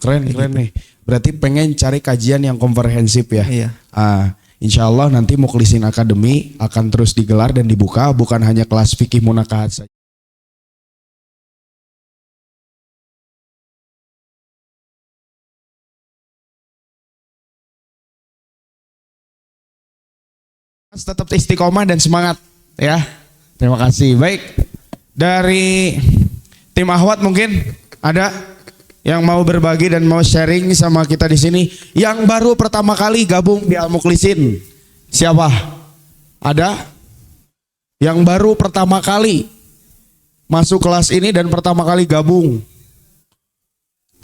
Keren gitu. nih. Berarti pengen cari kajian yang komprehensif ya. Iya. Insya Allah nanti Mukhlisin Academy akan terus digelar dan dibuka, bukan hanya kelas fikih munakahat saja. Tetap istiqomah dan semangat ya. Terima kasih. Baik, dari tim Ahwat mungkin ada yang mau berbagi dan mau sharing sama kita di sini. Yang baru pertama kali gabung di Al Mukhlisin, siapa? Ada? Yang baru pertama kali masuk kelas ini dan pertama kali gabung.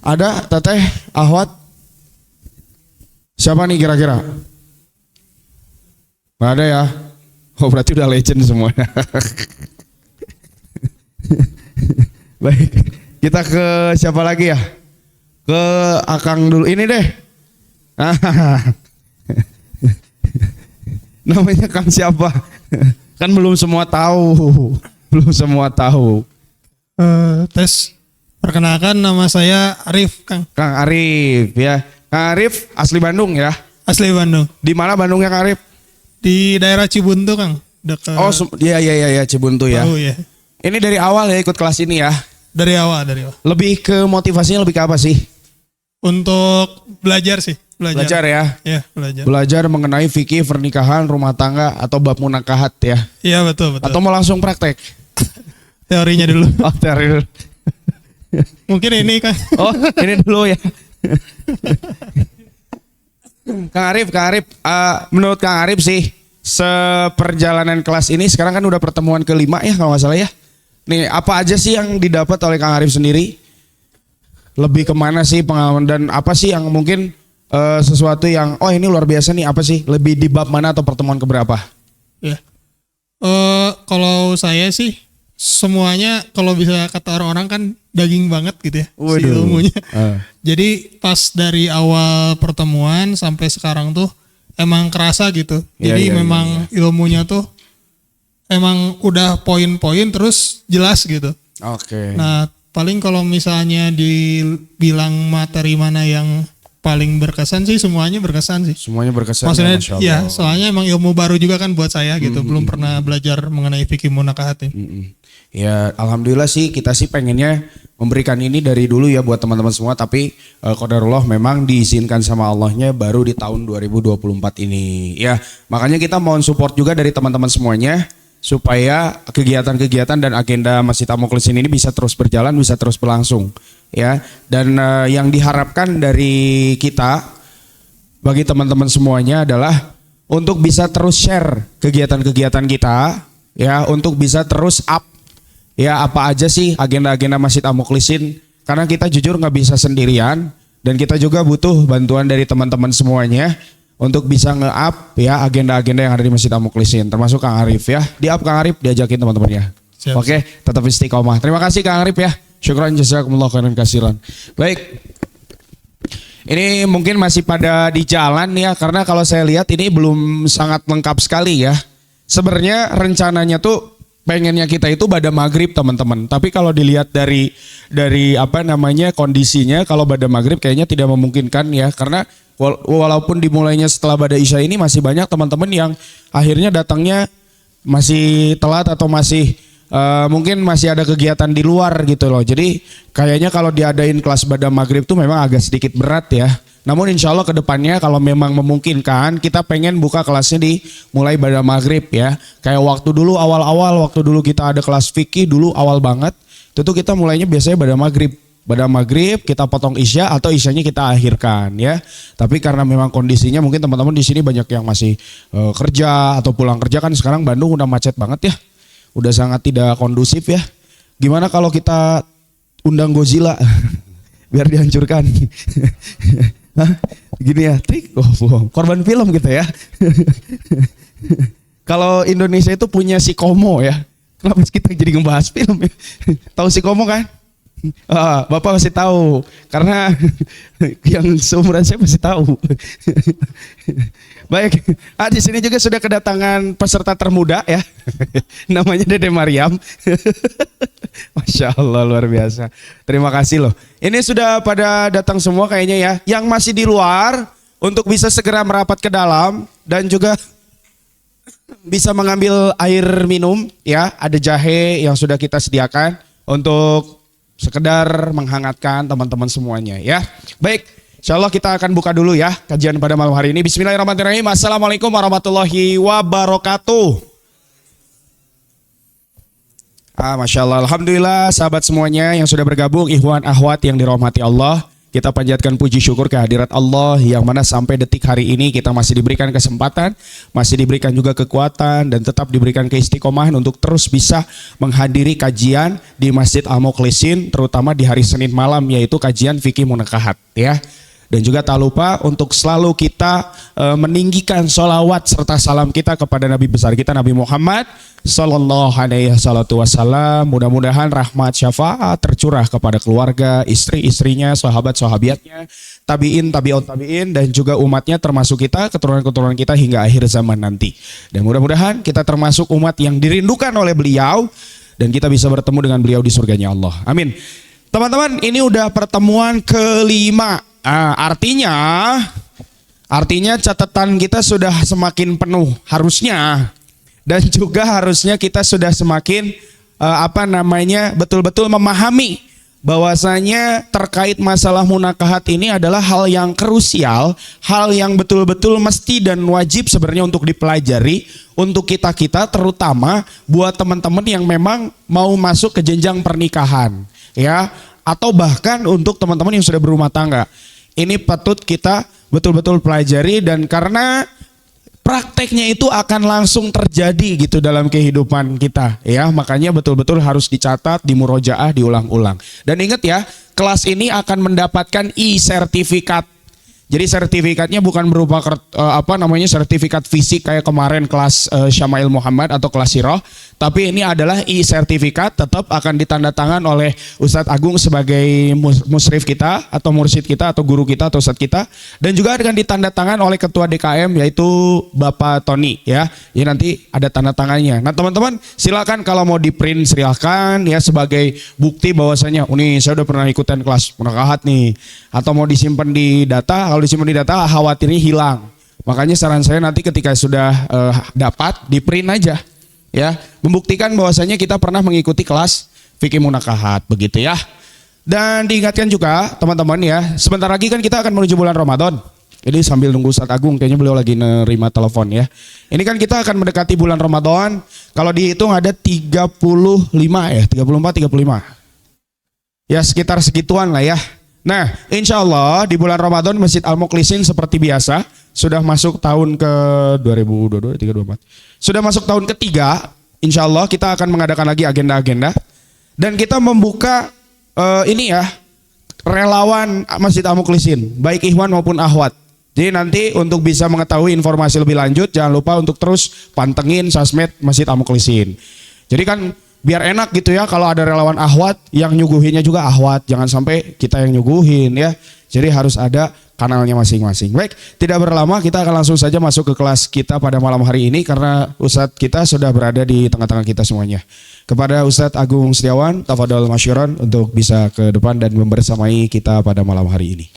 Ada Teteh Ahwat? Siapa nih kira-kira? Nggak ada ya? Oh berarti udah legend semuanya. Baik, kita ke siapa lagi ya? Ke Akang dulu. Ini deh. Namanya Kang siapa? Kan belum semua tahu. Belum semua tahu. Tes. Perkenalkan nama saya Arif, Kang. Kang Arif ya. Kang Arif asli Bandung ya? Asli Bandung. Di mana Bandungnya Kang Arif? Di daerah Cibuntu, Kang. Dekat. Oh iya Cibuntu ya. Oh iya. Ini dari awal ya ikut kelas ini ya. Dari awal. Lebih ke motivasinya lebih ke apa sih? Untuk belajar sih. Belajar ya. Iya, belajar. Belajar mengenai fikih pernikahan, rumah tangga atau bab munakahat ya. Iya, betul. Atau mau langsung praktek? Teorinya dulu. Oh, teori. Mungkin ini, Kang. Oh, ini dulu ya. Kang Arif, menurut Kang Arif sih, seperjalanan kelas ini sekarang kan udah pertemuan kelima ya kalau nggak salah ya. Nih, apa aja sih yang didapat oleh Kang Arif sendiri? Lebih kemana sih pengalaman dan apa sih yang mungkin sesuatu yang oh ini luar biasa nih, apa sih? Lebih di bab mana atau pertemuan keberapa? Ya. Kalau saya sih semuanya kalau bisa kata orang-orang kan daging banget gitu ya. Si ilmunya. Jadi pas dari awal pertemuan sampai sekarang tuh emang kerasa gitu. Jadi memang ilmunya tuh emang udah poin-poin terus jelas gitu. Oke. Nah paling kalau misalnya dibilang materi mana yang paling berkesan sih semuanya berkesan sih. Semuanya berkesan. Maksudnya ya soalnya emang ilmu baru juga kan buat saya gitu. Belum pernah belajar mengenai fikih munakahat ini. Ya alhamdulillah sih kita sih pengennya memberikan ini dari dulu ya buat teman-teman semua. Tapi qadarullah memang diizinkan sama Allahnya baru di tahun 2024 ini. Ya makanya kita mohon support juga dari teman-teman semuanya. Supaya kegiatan-kegiatan dan agenda Masjid Al Mukhlisin ini bisa terus berjalan, bisa terus berlangsung. Ya, dan yang diharapkan dari kita bagi teman-teman semuanya adalah untuk bisa terus share kegiatan-kegiatan kita, ya, untuk bisa terus up, ya apa aja sih agenda-agenda Masjid Al Mukhlisin. Karena kita jujur nggak bisa sendirian dan kita juga butuh bantuan dari teman-teman semuanya untuk bisa nge-up ya agenda-agenda yang ada di Masjid Al Mukhlisin, termasuk Kang Arif ya. Di-up Kang Arif, diajakin teman-temannya. Oke, tetap istiqomah. Terima kasih Kang Arif ya. Syukran jazakumullah khairan katsiran. Baik. Ini mungkin masih pada di jalan ya, karena kalau saya lihat ini belum sangat lengkap sekali ya. Sebenarnya rencananya tuh pengennya kita itu pada maghrib teman-teman. Tapi kalau dilihat dari apa namanya kondisinya, kalau pada maghrib kayaknya tidak memungkinkan ya, karena walaupun dimulainya setelah pada isya ini masih banyak teman-teman yang akhirnya datangnya masih telat atau masih mungkin masih ada kegiatan di luar gitu loh. Jadi kayaknya kalau diadain kelas pada maghrib tuh memang agak sedikit berat ya. Namun insya Allah kedepannya kalau memang memungkinkan kita pengen buka kelasnya di mulai pada maghrib ya. Kayak waktu dulu awal-awal waktu dulu kita ada kelas fikih dulu awal banget. Itu tuh kita mulainya biasanya pada maghrib. Pada maghrib kita potong isya atau isyanya kita akhirkan ya. Tapi karena memang kondisinya mungkin teman-teman di sini banyak yang masih kerja atau pulang kerja kan sekarang Bandung udah macet banget ya. Udah sangat tidak kondusif ya. Gimana kalau kita undang Godzilla biar dihancurkan? Hah? Gini ya, trik. Oh, bohong. Korban film kita ya. Kalau Indonesia itu punya si Komo ya. Kenapa kita jadi ngebahas film ya? Tahu si Komo kan? Bapak pasti tahu karena yang seumuran saya pasti tahu. Baik, di sini juga sudah kedatangan peserta termuda ya. Namanya Dede Mariam. Masya Allah luar biasa. Terima kasih loh. Ini sudah pada datang semua kayaknya ya. Yang masih di luar untuk bisa segera merapat ke dalam dan juga bisa mengambil air minum ya. Ada jahe yang sudah kita sediakan untuk sekedar menghangatkan teman-teman semuanya ya. Baik, insya Allah kita akan buka dulu ya kajian pada malam hari ini. Bismillahirrahmanirrahim. Assalamualaikum warahmatullahi wabarakatuh. Masya Allah, Alhamdulillah sahabat semuanya yang sudah bergabung, ikhwan akhwat yang dirahmati Allah. Kita panjatkan puji syukur kehadirat Allah yang mana sampai detik hari ini kita masih diberikan kesempatan, masih diberikan juga kekuatan dan tetap diberikan keistiqomahan untuk terus bisa menghadiri kajian di Masjid Al-Mukhlisin terutama di hari Senin malam yaitu kajian fikih munakahat ya. Dan juga tak lupa untuk selalu kita meninggikan sholawat serta salam kita kepada Nabi besar kita Nabi Muhammad Sallallahu Alaihi Wasallam. Mudah-mudahan rahmat syafaat tercurah kepada keluarga, istri-istrinya, sahabat-sahabatnya, tabiin, tabiut tabiin, dan juga umatnya termasuk kita, keturunan-keturunan kita hingga akhir zaman nanti. Dan mudah-mudahan kita termasuk umat yang dirindukan oleh beliau dan kita bisa bertemu dengan beliau di surganya Allah. Amin. Teman-teman, ini udah pertemuan kelima. Artinya catatan kita sudah semakin penuh harusnya, dan juga harusnya kita sudah semakin betul-betul memahami bahwasanya terkait masalah munakahat ini adalah hal yang krusial, hal yang betul-betul mesti dan wajib sebenarnya untuk dipelajari untuk kita terutama buat teman-teman yang memang mau masuk ke jenjang pernikahan ya, atau bahkan untuk teman-teman yang sudah berumah tangga. Ini patut kita betul-betul pelajari dan karena prakteknya itu akan langsung terjadi gitu dalam kehidupan kita ya. Makanya betul-betul harus dicatat, dimurojaah, diulang-ulang. Dan ingat ya, kelas ini akan mendapatkan e-sertifikat. Jadi sertifikatnya bukan berupa sertifikat fisik kayak kemarin kelas Syama'il Muhammad atau kelas Sirah, tapi ini adalah e-sertifikat, tetap akan ditandatangan oleh Ustadz Agung sebagai musrif kita atau mursyid kita atau guru kita atau ustadz kita, dan juga akan ditandatangan oleh ketua DKM yaitu Bapak Tony ya. Ya nanti ada tanda tangannya. Nah teman-teman silakan kalau mau di print silakan ya sebagai bukti bahwasanya nih saya udah pernah ikutan kelas munakahat nih, atau mau disimpan di data. Kalau disimpan di data khawatirnya hilang. Makanya saran saya nanti ketika sudah dapat di print aja ya, membuktikan bahwasanya kita pernah mengikuti kelas fikih munakahat begitu ya. Dan diingatkan juga teman-teman ya, sebentar lagi kan kita akan menuju bulan Ramadan. Jadi sambil nunggu Ustadz Agung, kayaknya beliau lagi nerima telepon ya. Ini kan kita akan mendekati bulan Ramadan. Kalau dihitung ada 35 ya, 34, 35. Ya sekitar segituan lah ya. Nah, insya Allah di bulan Ramadan Masjid Al-Mukhlisin seperti biasa sudah masuk tahun ke 2022, 2023, 2024. Sudah masuk tahun ketiga. Insya Allah kita akan mengadakan lagi agenda-agenda dan kita membuka relawan Masjid Al-Mukhlisin, baik ikhwan maupun akhwat. Jadi nanti untuk bisa mengetahui informasi lebih lanjut jangan lupa untuk terus pantengin sosmed Masjid Al-Mukhlisin. Jadi kan biar enak gitu ya kalau ada relawan akhwat yang nyuguhinnya juga akhwat, jangan sampai kita yang nyuguhin ya. Jadi harus ada kanalnya masing-masing. Baik, tidak berlama kita akan langsung saja masuk ke kelas kita pada malam hari ini karena Ustadz kita sudah berada di tengah-tengah kita semuanya. Kepada Ustadz Agung Setiawan, tafadhol masyuran untuk bisa ke depan dan membersamai kita pada malam hari ini.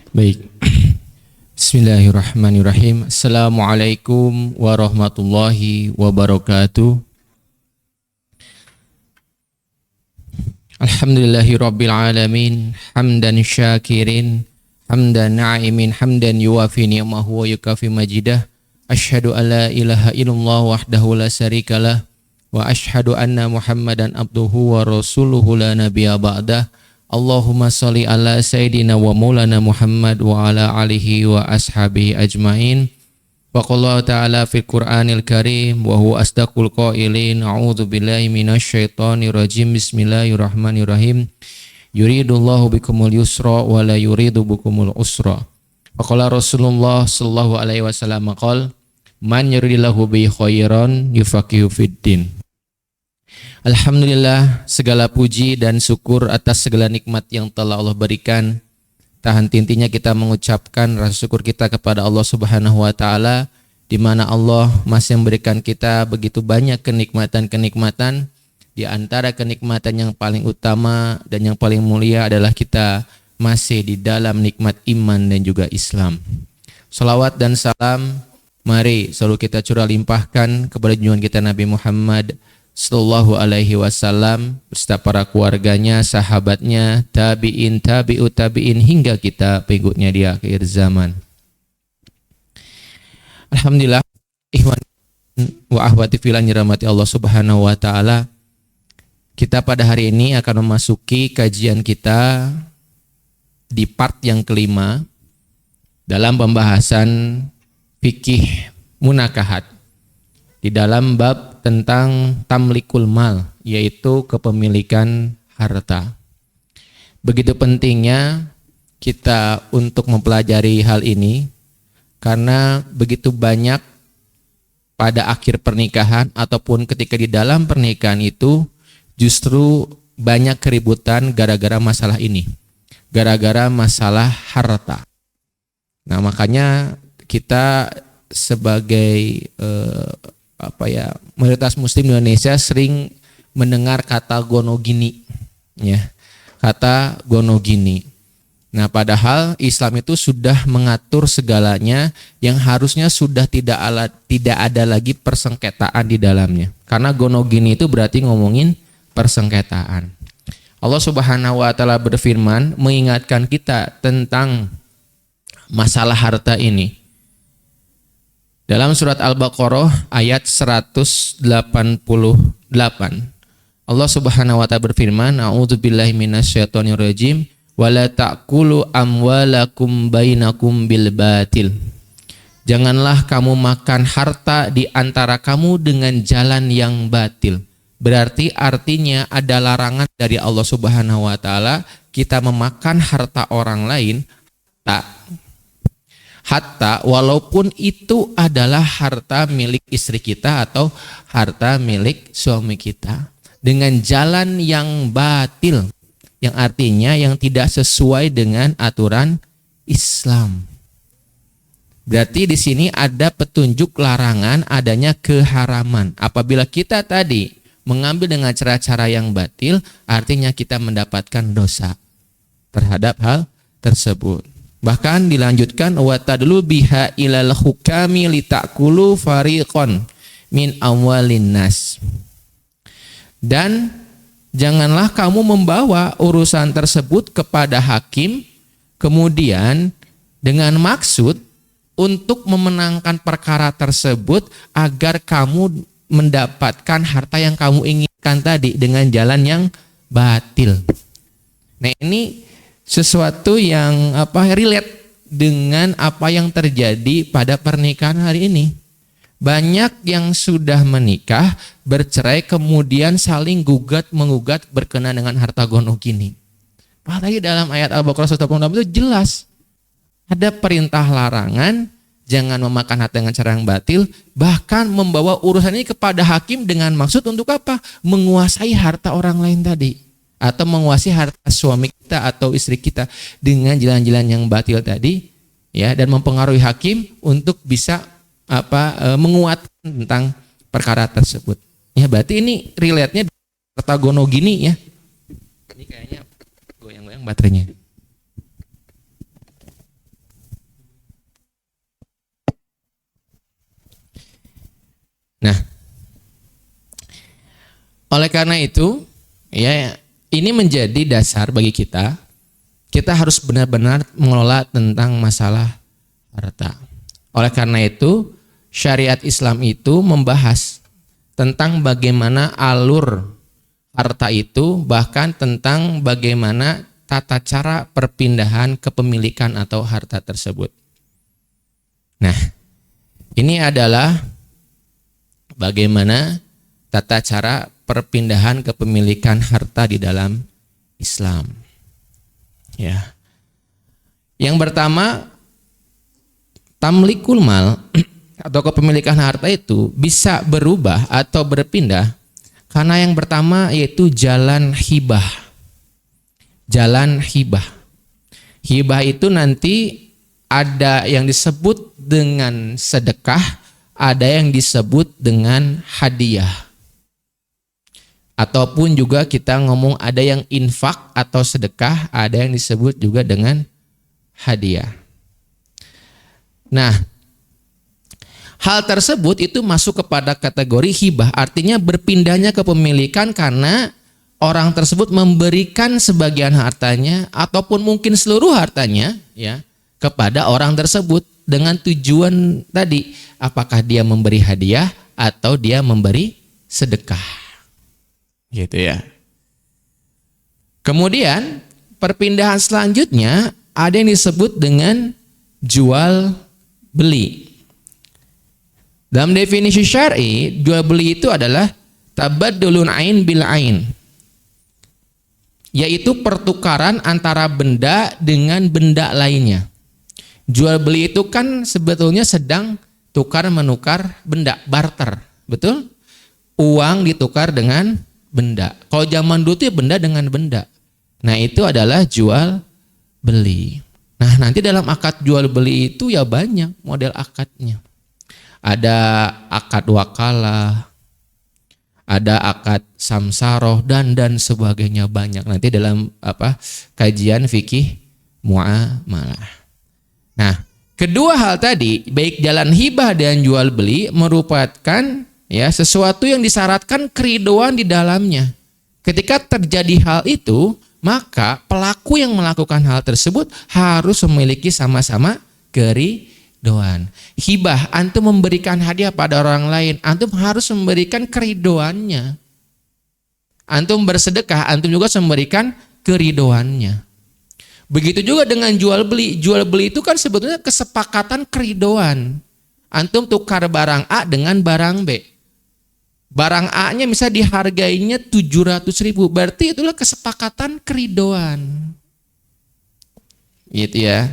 Baik. Bismillahirrahmanirrahim. Assalamualaikum warahmatullahi wabarakatuh. Alhamdulillahirabbil alamin, hamdan syakirin, hamdan na'imin, hamdan yuwafi ni'amahu wa yukafi majidah. Asyhadu an la ilaha illallah wahdahu la syarikalah wa asyhadu anna Muhammadan abduhu wa rasuluhu la nabiyya ba'dah. Allahumma sholli ala sayyidina wa maulana Muhammad wa ala alihi wa ashabihi ajmain. Wa qala ta'ala fil Qur'anil Karim wa huwa asdaqul qailin. A'udzu billahi minasyaitonir rajim. Bismillahirrahmanirrahim. Yuridullahu bikumul yusra wa la yuridu bikumul usra. Wa qala Rasulullah sallallahu alaihi wasallam qala man yuridillahu bi khairan yufaqihu fiddin. Alhamdulillah, segala puji dan syukur atas segala nikmat yang telah Allah berikan. Tak henti-hentinya kita mengucapkan rasa syukur kita kepada Allah Subhanahu wa taala, di mana Allah masih memberikan kita begitu banyak kenikmatan-kenikmatan. Di antara kenikmatan yang paling utama dan yang paling mulia adalah kita masih di dalam nikmat iman dan juga Islam. Salawat dan salam mari selalu kita curah limpahkan kepada junjungan kita Nabi Muhammad sallallahu alaihi wasallam beserta para keluarganya, sahabatnya, tabi'in, tabi'ut tabi'in hingga kita pengikutnya di akhir zaman. Alhamdulillah, ikhwan wa akhwati fillah dirahmati Allah Subhanahu wa taala. Kita pada hari ini akan memasuki kajian kita di part yang kelima dalam pembahasan fikih munakahat di dalam bab tentang tamlikul mal, yaitu kepemilikan harta. Begitu pentingnya kita untuk mempelajari hal ini karena begitu banyak pada akhir pernikahan ataupun ketika di dalam pernikahan itu justru banyak keributan gara-gara masalah ini, gara-gara masalah harta. Nah, makanya kita sebagai mayoritas muslim di Indonesia sering mendengar kata gonogini, ya, kata gonogini. Nah, padahal Islam itu sudah mengatur segalanya yang harusnya sudah tidak ada lagi persengketaan di dalamnya. Karena gonogini itu berarti ngomongin persengketaan. Allah Subhanahu wa taala berfirman mengingatkan kita tentang masalah harta ini. Dalam surat Al-Baqarah ayat 188, Allah Subhanahu wa taala berfirman, a'udzubillahi minasyaitonir rajim, wala ta'kulu amwalakum bainakum bil batil. Janganlah kamu makan harta di antara kamu dengan jalan yang batil. Berarti artinya ada larangan dari Allah Subhanahu wa taala kita memakan harta orang lain hatta walaupun itu adalah harta milik istri kita atau harta milik suami kita dengan jalan yang batil, yang artinya yang tidak sesuai dengan aturan Islam. Berarti di sini ada petunjuk larangan adanya keharaman. Apabila kita tadi mengambil dengan cara-cara yang batil, artinya kita mendapatkan dosa terhadap hal tersebut. Bahkan dilanjutkan wa tadlu biha ilal hukami litakulu fariqon min amwalin nas. Dan janganlah kamu membawa urusan tersebut kepada hakim kemudian dengan maksud untuk memenangkan perkara tersebut agar kamu mendapatkan harta yang kamu inginkan tadi dengan jalan yang batil. Nah, ini sesuatu yang relate dengan apa yang terjadi pada pernikahan hari ini. Banyak yang sudah menikah, bercerai, kemudian saling gugat-mengugat berkenaan dengan harta gonogini. Padahal dalam ayat Al-Baqarah 186 itu jelas ada perintah larangan, jangan memakan harta dengan cara yang batil, bahkan membawa urusan ini kepada hakim dengan maksud untuk apa? Menguasai harta orang lain tadi. Atau menguasai harta suami kita atau istri kita dengan jalan-jalan yang batil tadi, ya, dan mempengaruhi hakim untuk bisa menguatkan tentang perkara tersebut. Ya, berarti ini relate-nya harta gonogini, ya. Ini kayaknya goyang-goyang baterainya. Nah, oleh karena itu, ya ini menjadi dasar bagi kita. Kita harus benar-benar mengelola tentang masalah harta. Oleh karena itu, syariat Islam itu membahas tentang bagaimana alur harta itu, bahkan tentang bagaimana tata cara perpindahan kepemilikan atau harta tersebut. Nah, ini adalah bagaimana tata cara perpindahan kepemilikan harta di dalam Islam. Ya. Yang pertama, tamlikul mal atau kepemilikan harta itu bisa berubah atau berpindah karena yang pertama yaitu jalan hibah. Jalan hibah. Hibah itu nanti ada yang disebut dengan sedekah, ada yang disebut dengan hadiah. Ataupun juga kita ngomong ada yang infak atau sedekah, ada yang disebut juga dengan hadiah. Nah, hal tersebut itu masuk kepada kategori hibah, artinya berpindahnya kepemilikan karena orang tersebut memberikan sebagian hartanya ataupun mungkin seluruh hartanya ya kepada orang tersebut dengan tujuan tadi, apakah dia memberi hadiah atau dia memberi sedekah. Gitu ya. Kemudian perpindahan selanjutnya ada yang disebut dengan jual beli. Dalam definisi syar'i, jual beli itu adalah tabaddulun ain bil ain, yaitu pertukaran antara benda dengan benda lainnya. Jual beli itu kan sebetulnya sedang tukar menukar benda, barter, betul? Uang ditukar dengan benda. Kalau zaman dulu itu ya benda dengan benda. Nah, itu adalah jual beli. Nah, nanti dalam akad jual beli itu ya banyak model akadnya. Ada akad wakalah, ada akad samsaroh dan sebagainya, banyak nanti dalam kajian fikih muamalah. Nah, kedua hal tadi, baik jalan hibah dan jual beli merupakan ya sesuatu yang disyaratkan keridoan di dalamnya. Ketika terjadi hal itu, maka pelaku yang melakukan hal tersebut harus memiliki sama-sama keridoan. Hibah, antum memberikan hadiah pada orang lain, antum harus memberikan keridoannya. Antum bersedekah, antum juga harus memberikan keridoannya. Begitu juga dengan jual beli. Jual beli itu kan sebetulnya kesepakatan keridoan. Antum tukar barang A dengan barang B. Barang A-nya misalnya dihargainya 700.000, berarti itulah kesepakatan keridoan. Gitu ya.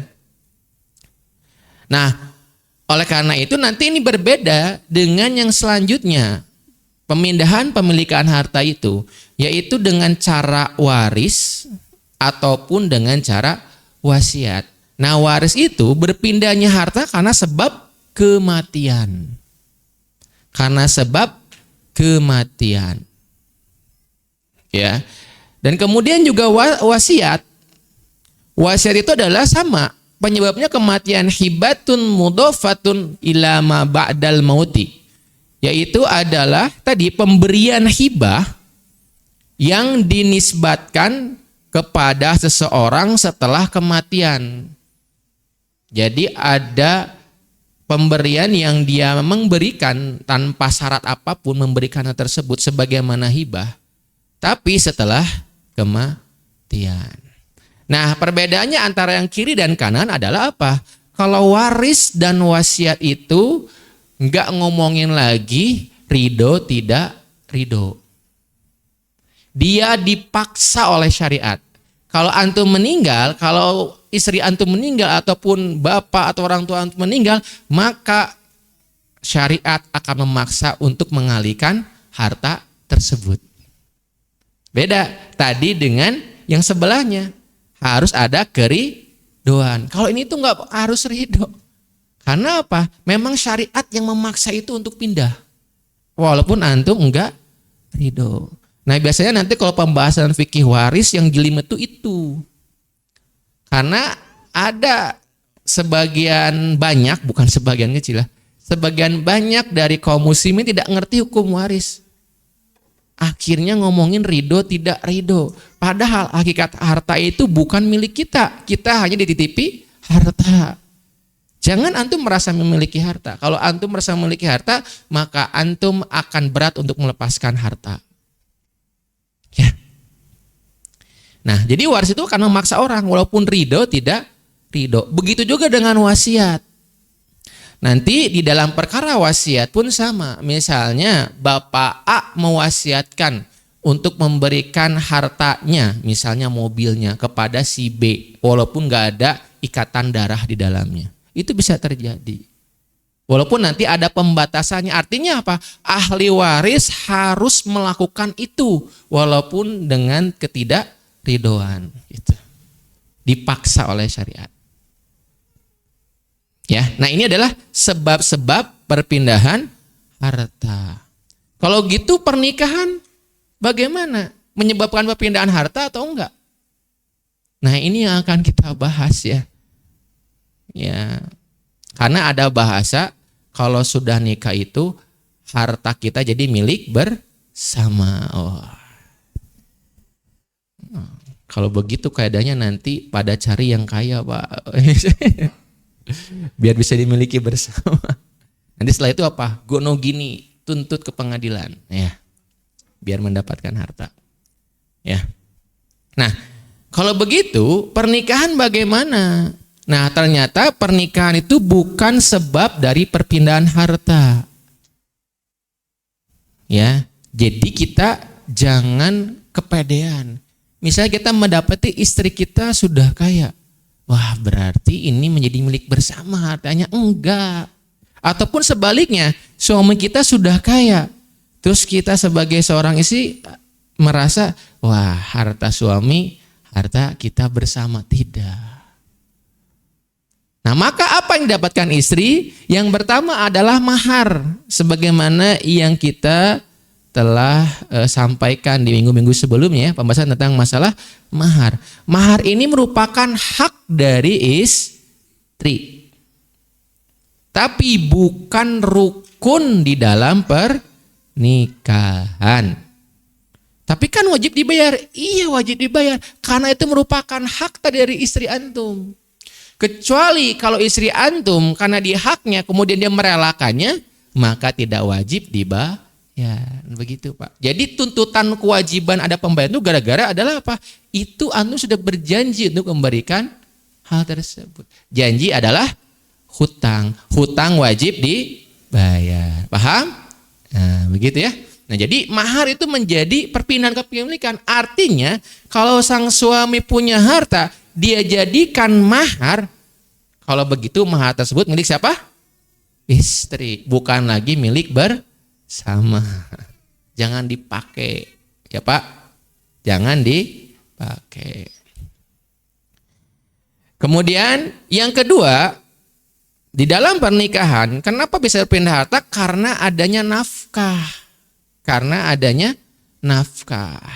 Nah, oleh karena itu nanti ini berbeda dengan yang selanjutnya. Pemindahan pemilikan harta itu, yaitu dengan cara waris ataupun dengan cara wasiat. Nah, waris itu berpindahnya harta karena sebab kematian. Karena sebab kematian. Ya. Dan kemudian juga wasiat. Wasiat itu adalah sama, penyebabnya kematian, hibatun mudhofatun ila ma ba'dal mauti. Yaitu adalah tadi pemberian hibah yang dinisbatkan kepada seseorang setelah kematian. Jadi ada pemberian yang dia memang berikan tanpa syarat apapun, memberikan hal tersebut sebagaimana hibah, tapi setelah kematian. Nah, perbedaannya antara yang kiri dan kanan adalah apa? Kalau waris dan wasiat itu enggak ngomongin lagi ridho tidak ridho. Dia dipaksa oleh syariat. Kalau antum meninggal, kalau istri antum meninggal ataupun bapak atau orang tua antum meninggal, maka syariat akan memaksa untuk mengalihkan harta tersebut. Beda tadi dengan yang sebelahnya, harus ada keridoan. Kalau ini tuh nggak harus ridho. Karena apa? Memang syariat yang memaksa itu untuk pindah. Walaupun antum enggak ridho. Nah, biasanya nanti kalau pembahasan fikih waris yang jelimet itu. Karena ada sebagian banyak, bukan sebagian kecil lah, sebagian banyak dari kaum muslimin tidak ngerti hukum waris. Akhirnya ngomongin ridho tidak ridho. Padahal hakikat harta itu bukan milik kita. Kita hanya dititipi harta. Jangan antum merasa memiliki harta. Kalau antum merasa memiliki harta, maka antum akan berat untuk melepaskan harta. Ya. Nah, jadi waris itu akan memaksa orang walaupun ridho tidak ridho. Begitu juga dengan wasiat. Nanti di dalam perkara wasiat pun sama. Misalnya Bapak A mewasiatkan untuk memberikan hartanya, misalnya mobilnya kepada si B, walaupun nggak ada ikatan darah di dalamnya. Itu bisa terjadi. Walaupun nanti ada pembatasannya. Artinya apa? Ahli waris harus melakukan itu walaupun dengan ketidakridhoan. Gitu. Dipaksa oleh syariat. Ya, nah ini adalah sebab-sebab perpindahan harta. Kalau gitu pernikahan bagaimana? Menyebabkan perpindahan harta atau enggak? Nah ini yang akan kita bahas ya. Ya, karena ada bahasa kalau sudah nikah itu harta kita jadi milik bersama. Oh. Kalau begitu keadaannya nanti pada cari yang kaya, Pak. Biar bisa dimiliki bersama. Nanti setelah itu apa? Gono gini, tuntut ke pengadilan, ya. Biar mendapatkan harta. Ya. Nah, kalau begitu pernikahan bagaimana? Nah, ternyata pernikahan itu bukan sebab dari perpindahan harta. Ya. Jadi kita jangan kepedean. Misalnya kita mendapati istri kita sudah kaya. Wah, berarti ini menjadi milik bersama hartanya. Enggak. Ataupun sebaliknya, suami kita sudah kaya. Terus kita sebagai seorang istri merasa, wah, harta suami, harta kita bersama. Tidak. Nah, maka apa yang didapatkan istri? Yang pertama adalah mahar. Sebagaimana yang kita telah sampaikan di minggu-minggu sebelumnya, pembahasan tentang masalah mahar. Mahar ini merupakan hak dari istri. Tapi bukan rukun di dalam pernikahan. Tapi kan wajib dibayar. Iya, wajib dibayar. Karena itu merupakan hak dari istri antum. Kecuali kalau istri antum karena dia haknya kemudian dia merelakannya, maka tidak wajib dibayar. Ya, begitu Pak. Jadi tuntutan kewajiban ada pembayaran itu gara-gara adalah apa? Itu antum sudah berjanji untuk memberikan hal tersebut. Janji adalah hutang. Hutang wajib dibayar. Paham? Nah, begitu ya. Nah, jadi mahar itu menjadi perpindahan kepemilikan. Artinya, kalau sang suami punya harta, dia jadikan mahar. Kalau begitu mahar tersebut milik siapa? Istri, bukan lagi milik sama. Jangan dipakai. Ya Pak. Jangan dipakai. Kemudian yang kedua, di dalam pernikahan, kenapa bisa berpindah harta? Karena adanya nafkah. Karena adanya nafkah.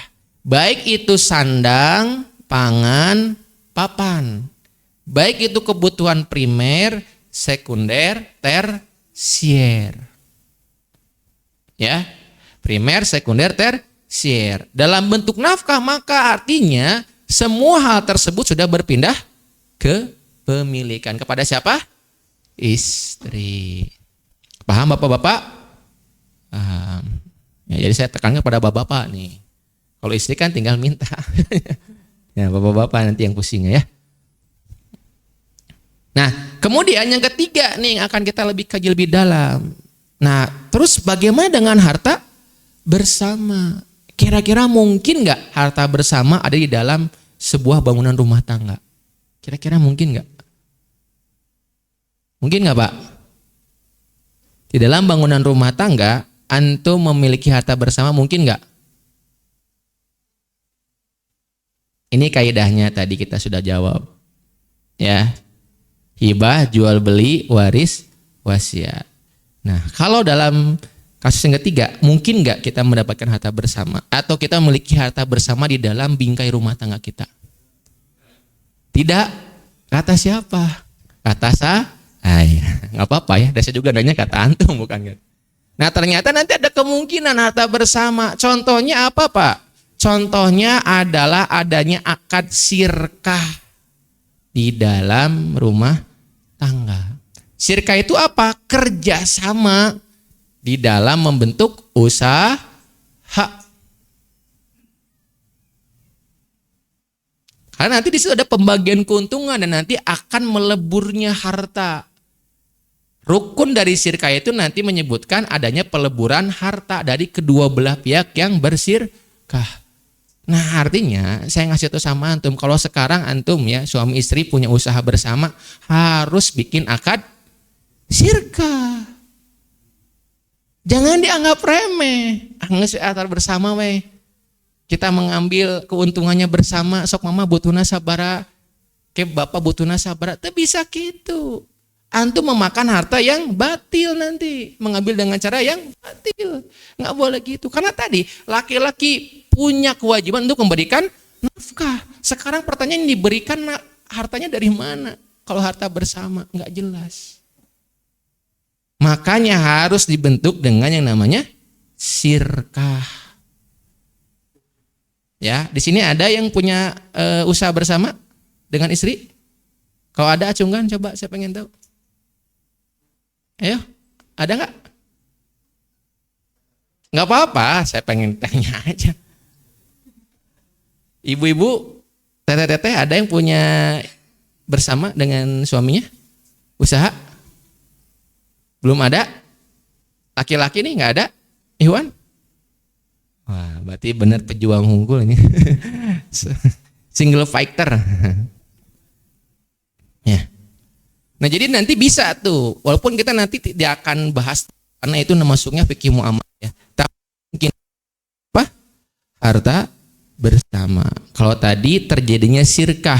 Baik itu sandang, pangan, papan. Baik itu kebutuhan primer, sekunder, tersier. Ya, primer, sekunder, tersier. Dalam bentuk nafkah, maka artinya semua hal tersebut sudah berpindah ke pemilikan. Kepada siapa? Istri. Paham Bapak-bapak? Paham. Ya, jadi saya tekankan kepada bapak-bapak nih. Kalau istri kan tinggal minta. Ya, bapak-bapak nanti yang pusing ya. Nah, kemudian yang ketiga nih akan kita lebih kaji lebih dalam. Nah, terus bagaimana dengan harta bersama? Kira-kira mungkin nggak harta bersama ada di dalam sebuah bangunan rumah tangga? Kira-kira mungkin nggak? Mungkin nggak Pak? Di dalam bangunan rumah tangga, antum memiliki harta bersama mungkin nggak? Ini kaidahnya tadi kita sudah jawab. Ya, hibah, jual beli, waris, wasiat. Nah, kalau dalam kasus yang ketiga, mungkin nggak kita mendapatkan harta bersama atau kita memiliki harta bersama di dalam bingkai rumah tangga kita? Tidak. Kata siapa? Kata Nggak apa-apa ya. Saya juga nanya kata antum bukan kan. Nah ternyata nanti ada kemungkinan harta bersama. Contohnya apa Pak? Contohnya adalah adanya akad sirkah di dalam rumah tangga. Sirkah itu apa? Kerjasama di dalam membentuk usaha. Karena nanti di situ ada pembagian keuntungan dan nanti akan meleburnya harta. Rukun dari sirkah itu nanti menyebutkan adanya peleburan harta dari kedua belah pihak yang bersirkah. Nah artinya saya ngasih tahu sama antum, kalau sekarang antum ya suami istri punya usaha bersama harus bikin akad sirkah. Jangan dianggap remeh. Antar bersama weh. Kita mengambil keuntungannya bersama, sok mama butuna sabara, ke bapak butuna sabara, tapi bisa gitu. Antum memakan harta yang batil nanti, mengambil dengan cara yang batil. Nggak boleh gitu, karena tadi laki-laki punya kewajiban untuk memberikan nafkah. Sekarang pertanyaan diberikan hartanya dari mana? Kalau harta bersama, nggak jelas. Makanya harus dibentuk dengan yang namanya sirkah. Ya, di sini ada yang punya usaha bersama dengan istri? Kalau ada acungkan, coba saya pengen tahu. Ayo, ada nggak? Nggak apa-apa, saya pengen tanya aja. Ibu-ibu, teteh-teteh ada yang punya bersama dengan suaminya? Usaha? Belum ada? Laki-laki nih nggak ada? Iwan? Wah, berarti benar pejuang unggul ini. Single fighter. Ya. Nah, jadi nanti bisa tuh, walaupun kita nanti tidak akan bahas karena itu masuknya fikih muamalah ya. Tapi mungkin apa? Harta bersama. Kalau tadi terjadinya sirkah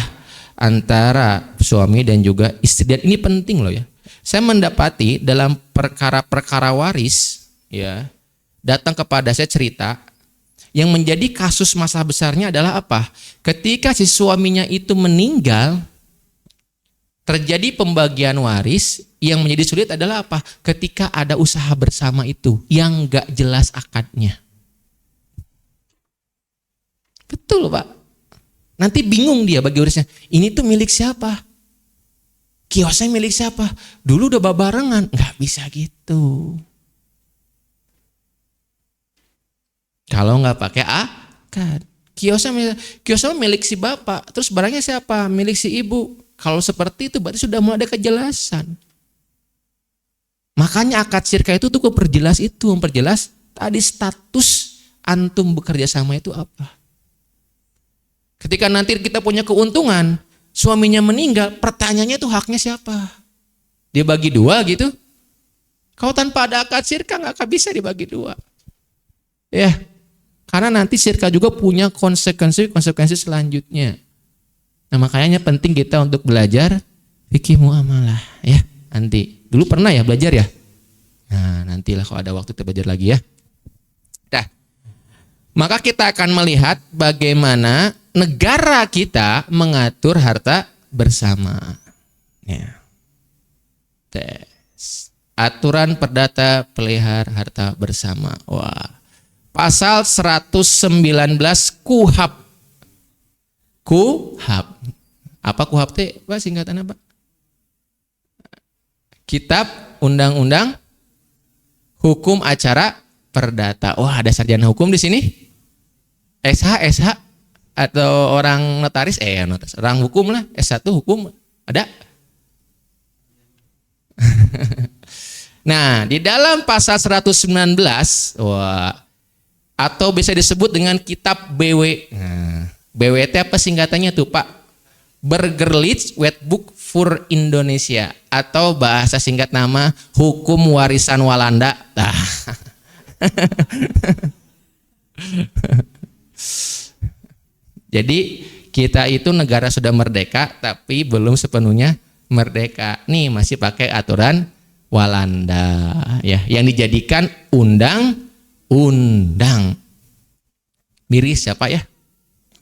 antara suami dan juga istri, dan ini penting loh ya. Saya mendapati dalam perkara-perkara waris ya, datang kepada saya cerita yang menjadi kasus masalah besarnya adalah apa? Ketika si suaminya itu meninggal, terjadi pembagian waris, yang menjadi sulit adalah apa? Ketika ada usaha bersama itu yang gak jelas akadnya. Betul Pak. Nanti bingung dia bagi warisnya. Ini tuh milik siapa? Kiosnya milik siapa? Dulu udah babarengan. Gak bisa gitu. Kalau nggak pakai akad, kiosnya milik si bapak, terus barangnya siapa? Milik si ibu. Kalau seperti itu berarti sudah mulai ada kejelasan. Makanya akad sirkah itu tuh memperjelas tadi status antum bekerja sama itu apa. Ketika nanti kita punya keuntungan, suaminya meninggal, pertanyaannya tuh haknya siapa? Dia bagi dua gitu? Kalau tanpa ada akad sirkah nggak akan bisa dibagi dua. Ya. Karena nanti sirkah juga punya konsekuensi selanjutnya. Nah makanya penting kita untuk belajar fikih muamalah ya. Nanti dulu pernah ya belajar ya. Nah nantilah kalau ada waktu kita belajar lagi ya. Dah. Maka kita akan melihat bagaimana negara kita mengatur harta bersama. Ya. Tes. Aturan perdata pelihara harta bersama. Wah. Pasal 119 KUHP. KUHP. Apa KUHP teh? Pak singkatan apa? Kitab Undang-Undang Hukum Acara Perdata. Wah, ada sarjana hukum di sini? SH atau orang notaris? Notaris. Orang hukum lah, S1 hukum. Ada? Nah, di dalam pasal 119, wah, atau bisa disebut dengan kitab BW. Nah, BWT apa singkatannya tuh Pak? Burgerlijk Wetboek voor Indonesia, atau bahasa singkat nama Hukum Warisan Walanda. Nah. Jadi kita itu negara sudah merdeka tapi belum sepenuhnya merdeka. Nih masih pakai aturan Walanda ya, yang dijadikan undang miris ya Pak ya,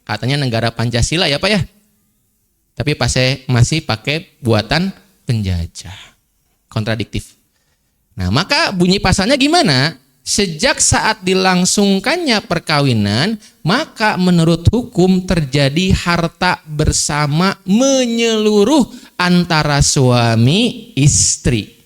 katanya negara Pancasila ya Pak ya, tapi masih pakai buatan penjajah. kontradiktif. Nah, maka bunyi pasalnya gimana? Sejak saat dilangsungkannya perkawinan, maka menurut hukum terjadi harta bersama menyeluruh antara suami istri.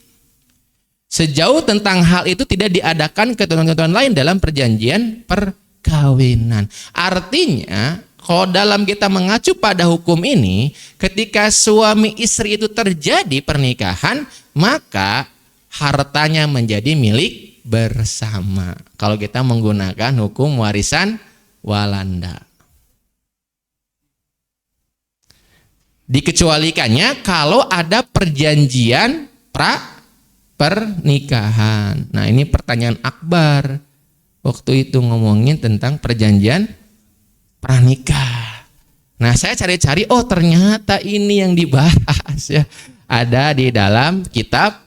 Sejauh tentang hal itu tidak diadakan ketentuan-ketentuan lain dalam perjanjian perkawinan. Artinya, kalau dalam kita mengacu pada hukum ini, ketika suami istri itu terjadi pernikahan, maka hartanya menjadi milik bersama. Kalau kita menggunakan hukum warisan walanda. Dikecualikannya kalau ada perjanjian pernikahan. Nah, ini pertanyaan akbar. Waktu itu ngomongin tentang perjanjian pranikah. Nah, saya cari-cari, oh ternyata ini yang dibahas ya. Ada di dalam kitab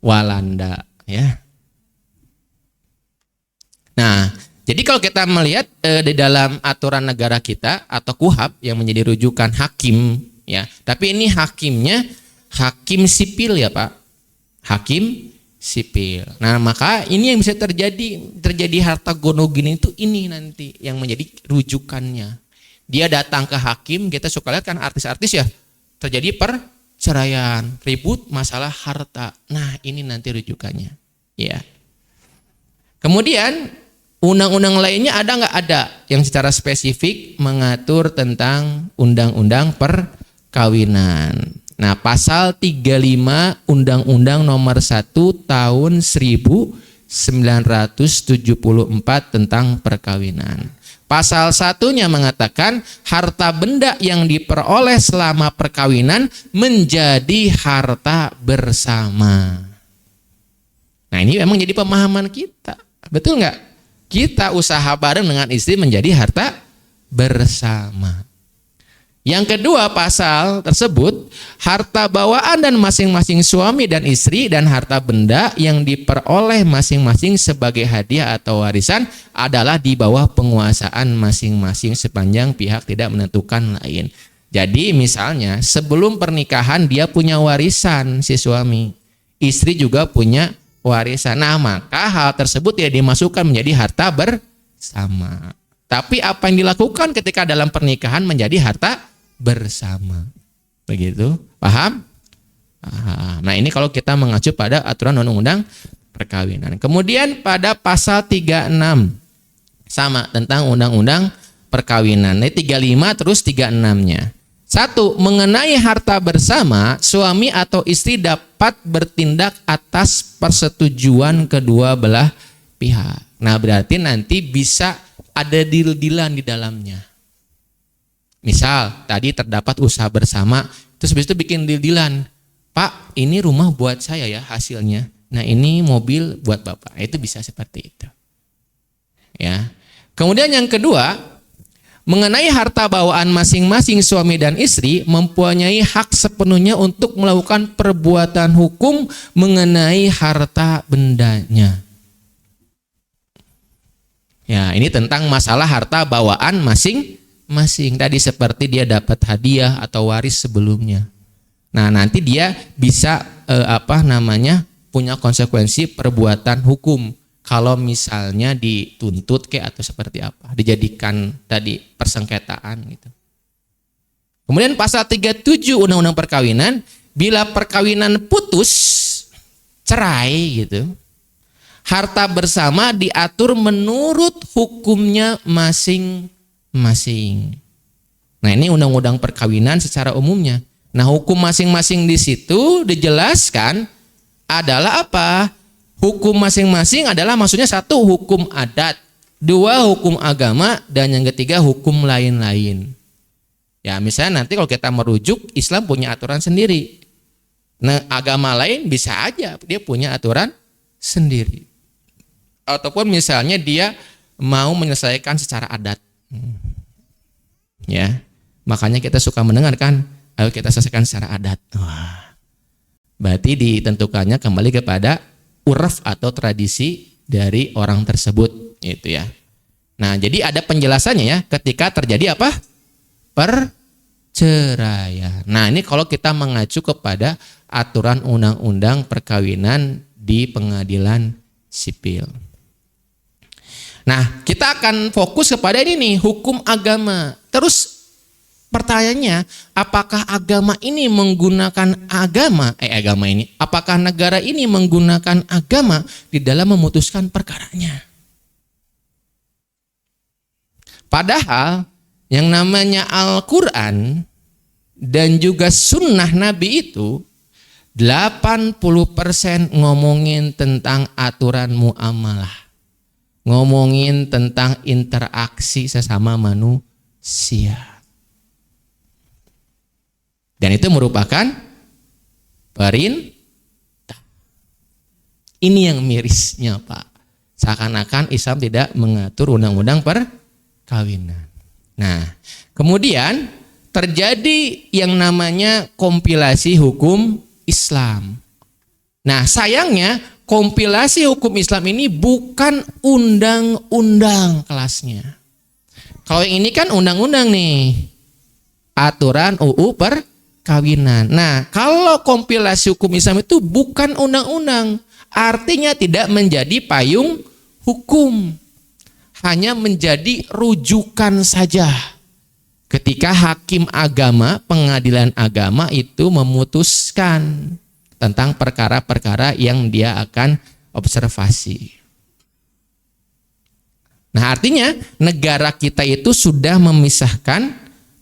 Walanda ya. Nah, jadi kalau kita melihat di dalam aturan negara kita atau KUHAP yang menjadi rujukan hakim ya. Tapi ini hakimnya hakim sipil ya, Pak. Hakim sipil. Nah, maka ini yang bisa terjadi harta gono gini itu ini nanti yang menjadi rujukannya. Dia datang ke hakim, kita suka lihat kan artis-artis ya, terjadi perceraian, ribut masalah harta. Nah, ini nanti rujukannya. Ya. Kemudian undang-undang lainnya ada nggak? Ada yang secara spesifik mengatur tentang undang-undang perkawinan. Nah, pasal 35 Undang-Undang Nomor 1 Tahun 1974 tentang perkawinan. Pasal 1-nya mengatakan harta benda yang diperoleh selama perkawinan menjadi harta bersama. Nah, ini memang jadi pemahaman kita. Betul nggak? Kita usaha bareng dengan istri menjadi harta bersama. Yang kedua, pasal tersebut harta bawaan dan masing-masing suami dan istri dan harta benda yang diperoleh masing-masing sebagai hadiah atau warisan adalah di bawah penguasaan masing-masing sepanjang pihak tidak menentukan lain. Jadi misalnya sebelum pernikahan dia punya warisan si suami, istri juga punya warisan. Nah, maka hal tersebut tidak dimasukkan menjadi harta bersama. Tapi apa yang dilakukan ketika dalam pernikahan menjadi harta bersama. Begitu, paham? Nah, ini kalau kita mengacu pada aturan undang-undang perkawinan. Kemudian pada pasal 36 sama tentang undang-undang perkawinan. Ini 35 terus 36-nya. 1. Mengenai harta bersama, suami atau istri dapat bertindak atas persetujuan kedua belah pihak. Nah, berarti nanti bisa ada deal-dealan di dalamnya. Misal tadi terdapat usaha bersama, terus habis itu bikin deal-dealan. Pak, ini rumah buat saya ya hasilnya. Nah, ini mobil buat Bapak. Itu bisa seperti itu. Ya. Kemudian yang kedua, mengenai harta bawaan masing-masing suami dan istri mempunyai hak sepenuhnya untuk melakukan perbuatan hukum mengenai harta bendanya. Ya, ini tentang masalah harta bawaan masing-masing. Tadi seperti dia dapat hadiah atau waris sebelumnya. Nah, nanti dia bisa punya konsekuensi perbuatan hukum kalau misalnya dituntut kayak atau seperti apa, dijadikan tadi persengketaan gitu. Kemudian pasal 37 Undang-Undang Perkawinan, bila perkawinan putus, cerai gitu, harta bersama diatur menurut hukumnya masing-masing. Nah, ini undang-undang perkawinan secara umumnya. Nah, hukum masing-masing di situ dijelaskan adalah apa? Hukum masing-masing adalah maksudnya 1 hukum adat, 2 hukum agama, dan yang ketiga hukum lain-lain. Ya, misalnya nanti kalau kita merujuk, Islam punya aturan sendiri. Nah, agama lain bisa aja dia punya aturan sendiri. Ataupun misalnya dia mau menyelesaikan secara adat. Ya, makanya kita suka mendengar kan, ayo kita selesaikan secara adat. Wah, berarti ditentukannya kembali kepada urf atau tradisi dari orang tersebut, itu ya. Nah, jadi ada penjelasannya ya, ketika terjadi apa? Perceraian. Nah, ini kalau kita mengacu kepada aturan undang-undang perkawinan di pengadilan sipil. Nah, kita akan fokus kepada ini nih, hukum agama. Terus pertanyaannya, apakah agama ini menggunakan apakah negara ini menggunakan agama di dalam memutuskan perkaranya? Padahal yang namanya Al-Quran dan juga sunnah Nabi itu 80% ngomongin tentang aturan muamalah. Ngomongin tentang interaksi sesama manusia. Dan itu merupakan perintah. Ini yang mirisnya, Pak. Seakan-akan Islam tidak mengatur undang-undang perkawinan. Nah, kemudian terjadi yang namanya kompilasi hukum Islam. Nah, sayangnya kompilasi hukum Islam ini bukan undang-undang kelasnya. Kalau yang ini kan undang-undang nih. Aturan UU perkawinan. Nah, kalau kompilasi hukum Islam itu bukan undang-undang, artinya tidak menjadi payung hukum. Hanya menjadi rujukan saja. Ketika hakim agama, pengadilan agama itu memutuskan tentang perkara-perkara yang dia akan observasi. Nah, artinya negara kita itu sudah memisahkan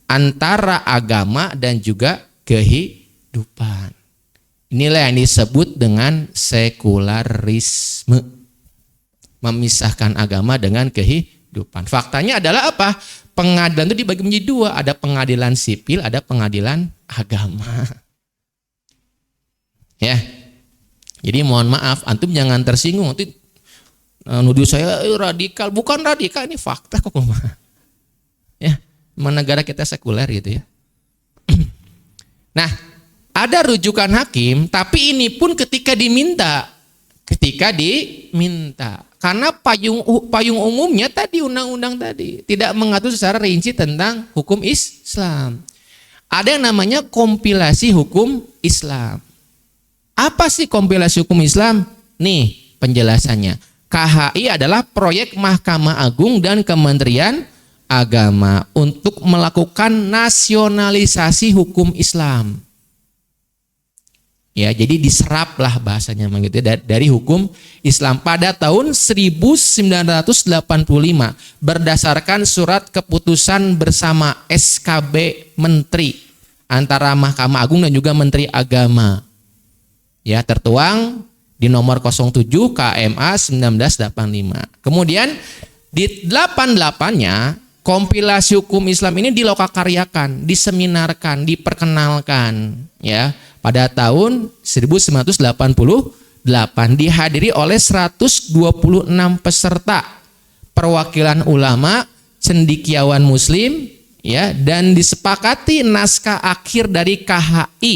antara agama dan juga kehidupan. Inilah yang disebut dengan sekularisme. Memisahkan agama dengan kehidupan. Faktanya adalah apa? Pengadilan itu dibagi menjadi dua. Ada pengadilan sipil, ada pengadilan agama. Ya. Jadi mohon maaf, antum jangan tersinggung. Nanti nuduh saya radikal. Bukan radikal, ini fakta kok. Ya, negara kita sekuler gitu ya. Nah, ada rujukan hakim, tapi ini pun ketika diminta. Karena payung umumnya tadi undang-undang tadi tidak mengatur secara rinci tentang hukum Islam. Ada yang namanya kompilasi hukum Islam. Apa sih kompilasi hukum Islam? Nih penjelasannya. KHI adalah proyek Mahkamah Agung dan Kementerian Agama untuk melakukan nasionalisasi hukum Islam. Ya, jadi diseraplah bahasanya begitu dari hukum Islam pada tahun 1985 berdasarkan surat keputusan bersama SKB Menteri antara Mahkamah Agung dan juga Menteri Agama. Ya, tertuang di nomor 07 KMA 1985. Kemudian di 88-nya kompilasi hukum Islam ini dilokakaryakan, diseminarkan, diperkenalkan ya. Pada tahun 1988 dihadiri oleh 126 peserta perwakilan ulama, cendekiawan muslim ya, dan disepakati naskah akhir dari KHI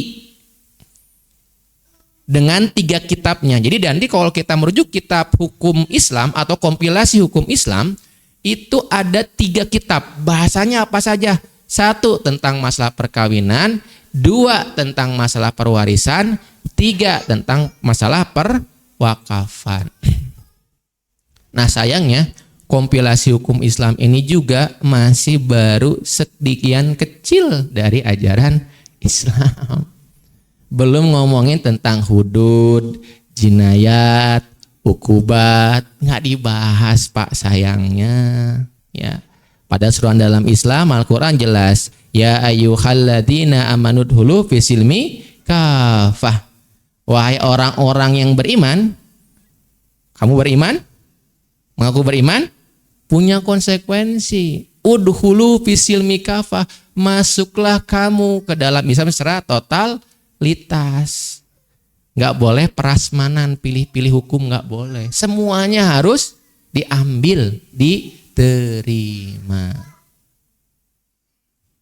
dengan 3 kitabnya. Jadi nanti kalau kita merujuk kitab hukum Islam atau kompilasi hukum Islam itu ada 3 kitab. Bahasanya apa saja? 1 tentang masalah perkawinan, 2 tentang masalah perwarisan, 3 tentang masalah perwakafan. Nah, sayangnya kompilasi hukum Islam ini juga masih baru sekian kecil dari ajaran Islam. Belum ngomongin tentang hudud, jinayat, ukubat, nggak dibahas Pak, sayangnya ya. Pada seruan dalam Islam Al-Quran jelas, ya ayyuhalladzina amanudhulu fisilmi kafah. Wahai orang-orang yang beriman, kamu beriman? Mengaku beriman? Punya konsekuensi. Udhulu fisilmi kafah, masuklah kamu ke dalam Islam secara totalitas. Nggak boleh prasmanan, pilih-pilih hukum, nggak boleh. Semuanya harus diambil, diterima.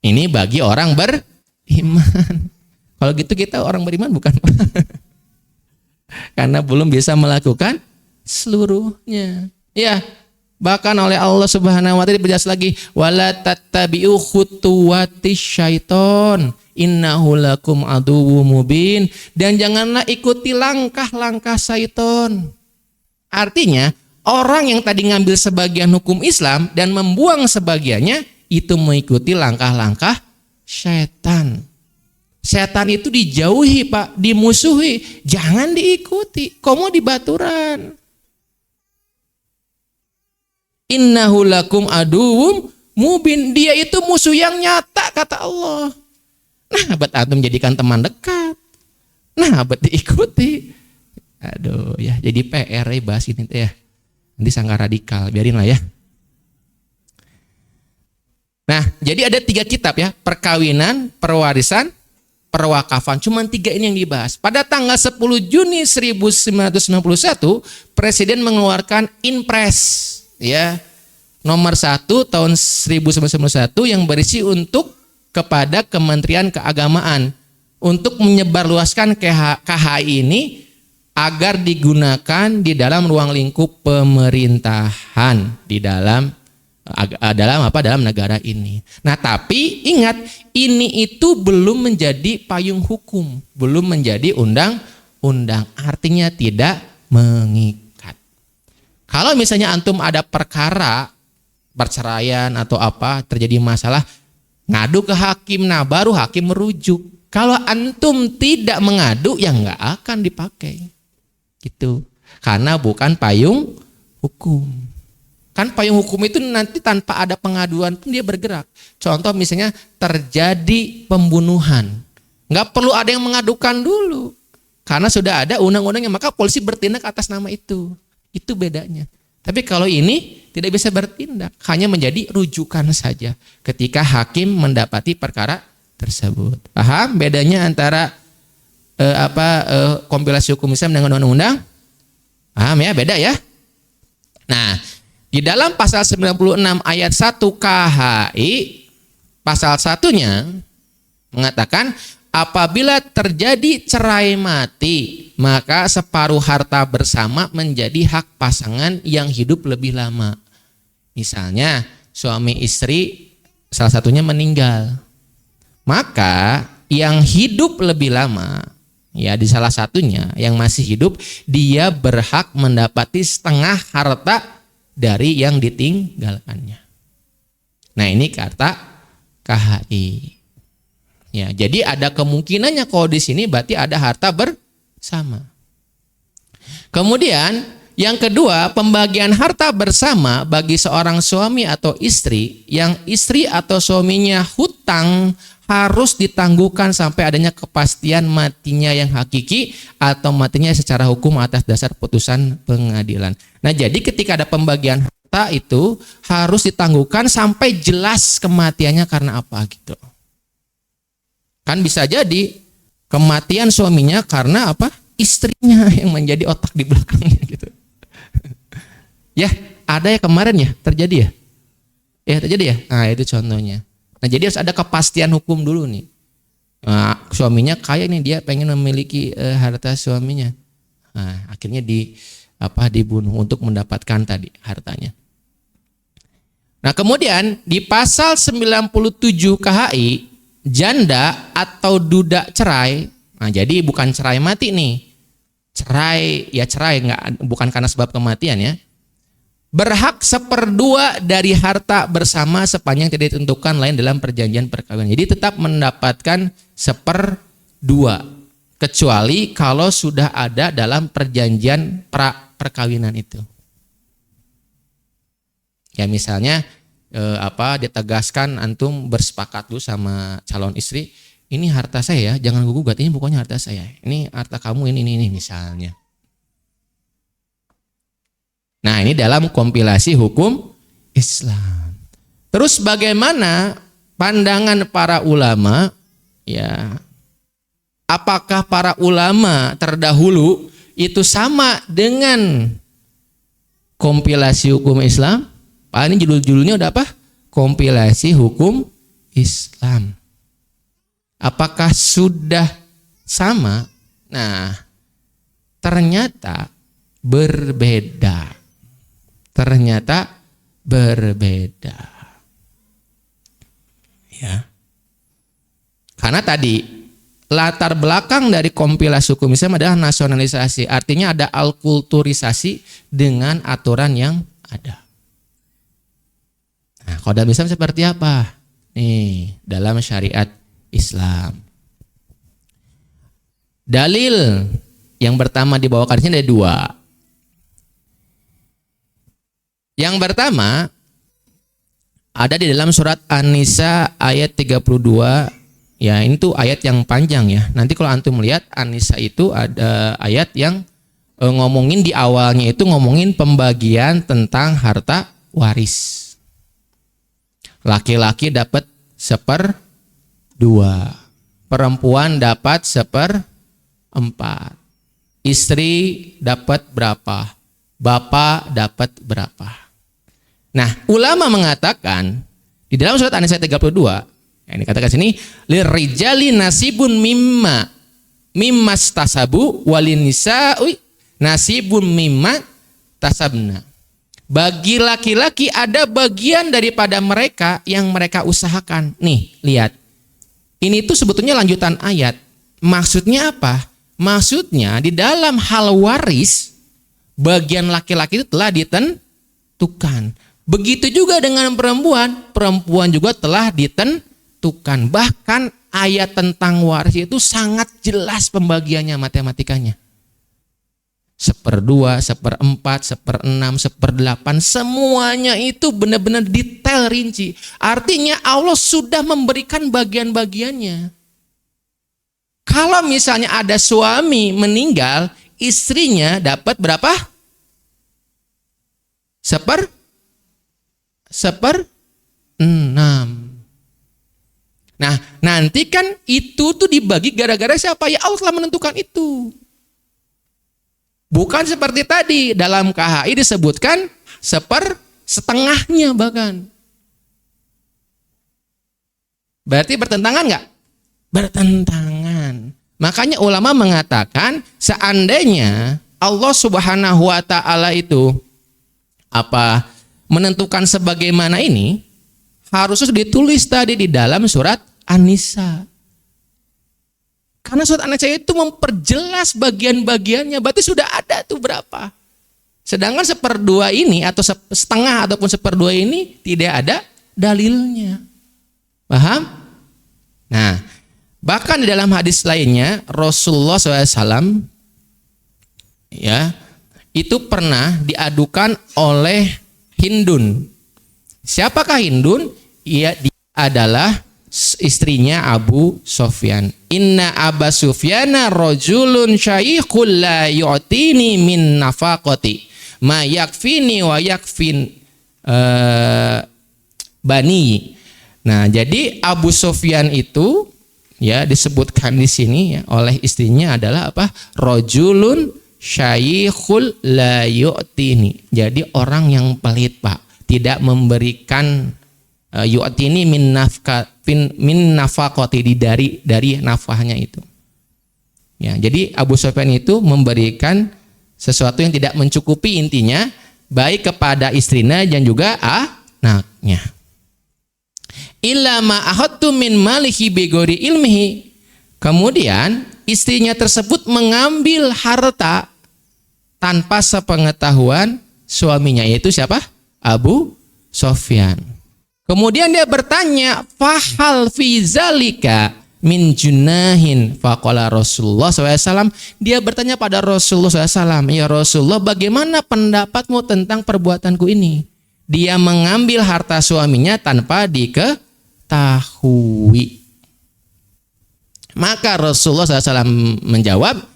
Ini bagi orang beriman. Kalau gitu kita orang beriman bukan? Karena belum bisa melakukan seluruhnya. Ya, bahkan oleh Allah Subhanahu wa taala berjelas lagi, wala tattabi'u khutuwatis syaiton, innahu lakum aduwwum mubin, dan janganlah ikuti langkah-langkah syaitan. Artinya orang yang tadi ngambil sebagian hukum Islam dan membuang sebagiannya itu mengikuti langkah-langkah syaitan. Setan itu dijauhi Pak, dimusuhi, jangan diikuti. Komo di baturan. Innahu lakum aduwwum mubin, dia itu musuh yang nyata kata Allah. Nah, buat antum jadikan teman dekat. Nah, buat diikuti. Aduh ya, jadi PR ya bahas ini teh ya. Nanti sangka radikal, biarin lah ya. Nah, jadi ada 3 kitab ya, perkawinan, perwarisan, perwakafan. Cuman 3 ini yang dibahas. Pada tanggal 10 Juni 1961, Presiden mengeluarkan Inpres ya nomor 1 tahun 1991 yang berisi untuk kepada Kementerian Keagamaan untuk menyebarluaskan KHI ini agar digunakan di dalam ruang lingkup pemerintahan di dalam negara ini. Nah, tapi ingat, ini itu belum menjadi payung hukum, belum menjadi undang-undang, artinya tidak mengikat. Kalau misalnya antum ada perkara perceraian atau apa, terjadi masalah, ngadu ke hakim, nah baru hakim merujuk. Kalau antum tidak mengadu, ya nggak akan dipakai, gitu. Karena bukan payung hukum. Kan payung hukum itu nanti tanpa ada pengaduan pun dia bergerak. Contoh misalnya terjadi pembunuhan, nggak perlu ada yang mengadukan dulu, karena sudah ada undang-undangnya, maka polisi bertindak atas nama itu. Itu bedanya. Tapi kalau ini tidak bisa bertindak, hanya menjadi rujukan saja ketika hakim mendapati perkara tersebut. Paham bedanya antara kompilasi hukum Islam dengan undang-undang? Paham ya, beda ya? Nah, di dalam pasal 96 ayat 1 KHI, pasal 1-nya mengatakan apabila terjadi cerai mati, maka separuh harta bersama menjadi hak pasangan yang hidup lebih lama. Misalnya suami istri salah satunya meninggal, maka yang hidup lebih lama, ya di salah satunya yang masih hidup, dia berhak mendapati setengah harta dari yang ditinggalkannya. Nah, ini kata KHI. Ya, jadi ada kemungkinannya kalau di sini berarti ada harta bersama. Kemudian yang kedua, pembagian harta bersama bagi seorang suami atau istri yang istri atau suaminya hutang harus ditangguhkan sampai adanya kepastian matinya yang hakiki atau matinya secara hukum atas dasar putusan pengadilan. Nah, jadi ketika ada pembagian harta itu harus ditangguhkan sampai jelas kematiannya karena apa gitu. Kan bisa jadi kematian suaminya karena apa? Istrinya yang menjadi otak di belakangnya gitu. Ya, ada ya kemarin ya terjadi ya? Ya terjadi ya? Nah, itu contohnya. Nah, jadi harus ada kepastian hukum dulu nih. Nah, suaminya kaya nih, dia pengen memiliki harta suaminya. Nah, akhirnya dibunuh untuk mendapatkan tadi hartanya. Nah, kemudian di pasal 97 KHI, janda atau duda cerai. Nah, jadi bukan cerai mati nih. Cerai enggak, bukan karena sebab kematian ya. Berhak 1/2 dari harta bersama sepanjang tidak ditentukan lain dalam perjanjian perkawinan. Jadi tetap mendapatkan 1/2 kecuali kalau sudah ada dalam perjanjian perkawinan itu. Ya misalnya ditegaskan antum bersepakat dulu sama calon istri, ini harta saya, jangan gugat, ini pokoknya harta saya. Ini harta kamu ini misalnya. Nah, ini dalam kompilasi hukum Islam. Terus bagaimana pandangan para ulama? Ya, apakah para ulama terdahulu itu sama dengan kompilasi hukum Islam? Pak, ini judulnya udah apa? Kompilasi hukum Islam. Apakah sudah sama? Nah, ternyata berbeda. Ya. Karena tadi latar belakang dari kompilasi hukum Islam adalah nasionalisasi. Artinya ada alkulturisasi dengan aturan yang ada. Nah, kodam Islam seperti apa? Nih, dalam syariat Islam. Dalil yang pertama dibawakan di sini ada dua. Yang pertama ada di dalam surat An-Nisa ayat 32. Ya, ini tuh ayat yang panjang ya. Nanti kalau antum lihat An-Nisa itu ada ayat yang ngomongin di awalnya itu ngomongin pembagian tentang harta waris. Laki-laki dapat 1/2, perempuan dapat 1/4, istri dapat berapa, bapak dapat berapa. Nah, ulama mengatakan di dalam surat An-Nisa 32, yang dikatakan sini, lirijali nasibun mimma stasabu walin nisa'i nasibun mimma tasabna. Bagi laki-laki ada bagian daripada mereka yang mereka usahakan. Nih, lihat. Ini tuh sebetulnya lanjutan ayat. Maksudnya apa? Maksudnya di dalam hal waris, bagian laki-laki itu telah ditentukan. Begitu juga dengan perempuan. Perempuan juga telah ditentukan. Bahkan ayat tentang waris itu sangat jelas pembagiannya matematikanya. 1/2, 1/4, 1/6, 1/8, semuanya itu benar-benar detail rinci. Artinya Allah sudah memberikan bagian-bagiannya. Kalau misalnya ada suami meninggal, istrinya dapat berapa? 1/6. Nah, nanti kan itu tuh dibagi gara-gara siapa? Ya Allah telah menentukan itu. Bukan seperti tadi dalam KHI disebutkan 1/2 bahkan. Berarti bertentangan nggak? Bertentangan. Makanya ulama mengatakan seandainya Allah Subhanahu wa taala itu menentukan sebagaimana ini, harusnya ditulis tadi di dalam surat An-Nisa. Karena surat An-Nisa itu memperjelas bagian-bagiannya, berarti sudah ada tuh berapa. Sedangkan 1/2 ini atau setengah ataupun 1/2 ini tidak ada dalilnya. Paham? Nah, bahkan di dalam hadis lainnya Rasulullah SAW ya itu pernah diadukan oleh Hindun. Siapakah Hindun? Dia adalah istrinya Abu Sufyan. Inna Aba Sufyana rajulun syayikhul la yu'tini min nafaqati ma yakfini wa yakfin bani. Nah, jadi Abu Sufyan itu ya disebutkan di sini ya, oleh istrinya adalah apa? Rajulun syayikhul la yu'tini. Jadi orang yang pelit, Pak, tidak memberikan yu'tini min nafaqati dari nafkahnya itu. Ya, jadi Abu Sufyan itu memberikan sesuatu yang tidak mencukupi, intinya baik kepada istrinya dan juga anaknya. Illa ma ahadtu min malihi bighairi ilmihi. Kemudian istrinya tersebut mengambil harta tanpa sepengetahuan suaminya, yaitu siapa? Abu Sufyan. Kemudian dia bertanya, fahal fi zalika min junahin, faqala Rasulullah SAW. Dia bertanya pada Rasulullah SAW, ya Rasulullah, bagaimana pendapatmu tentang perbuatanku ini? Dia mengambil harta suaminya tanpa diketahui. Maka Rasulullah SAW menjawab,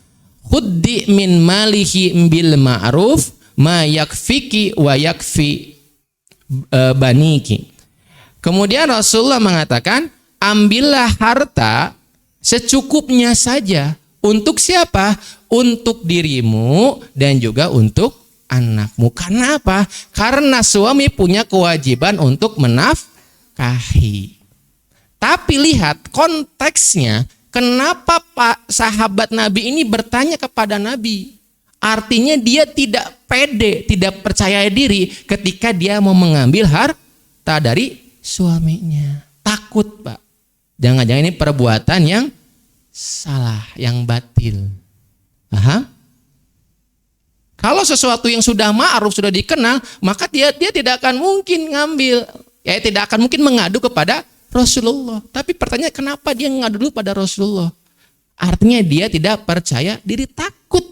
khuddi min malihi bil ma'ruf ma yakfiki wa yakfi baniki. Kemudian Rasulullah mengatakan, ambillah harta secukupnya saja. Untuk siapa? Untuk dirimu dan juga untuk anakmu. Karena apa? Karena suami punya kewajiban untuk menafkahi. Tapi lihat konteksnya, kenapa Pak sahabat Nabi ini bertanya kepada Nabi? Artinya dia tidak pede, tidak percaya diri ketika dia mau mengambil harta dari suaminya. Takut, Pak. Jangan-jangan ini perbuatan yang salah, yang batil. Paham? Kalau sesuatu yang sudah ma'ruf, sudah dikenal, maka dia tidak akan mungkin ngambil, tidak akan mungkin mengadu kepada Rasulullah. Tapi pertanyaan, kenapa dia ngadu dulu pada Rasulullah? Artinya dia tidak percaya diri, takut.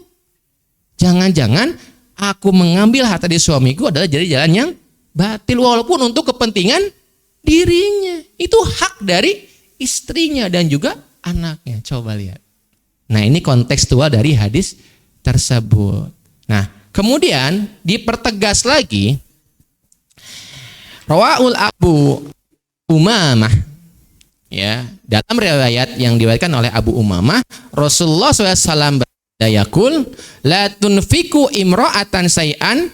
Jangan-jangan aku mengambil harta dari suamiku adalah jadi jalan yang batil, walaupun untuk kepentingan dirinya. Itu hak dari istrinya dan juga anaknya. Coba lihat. Nah, ini kontekstual dari hadis tersebut. Nah, kemudian dipertegas lagi, rawaul Abu Umamah, ya, dalam riwayat yang diriwayatkan oleh Abu Umamah, Rasulullah SAW bersabda, la tunfiku imra'atan say'an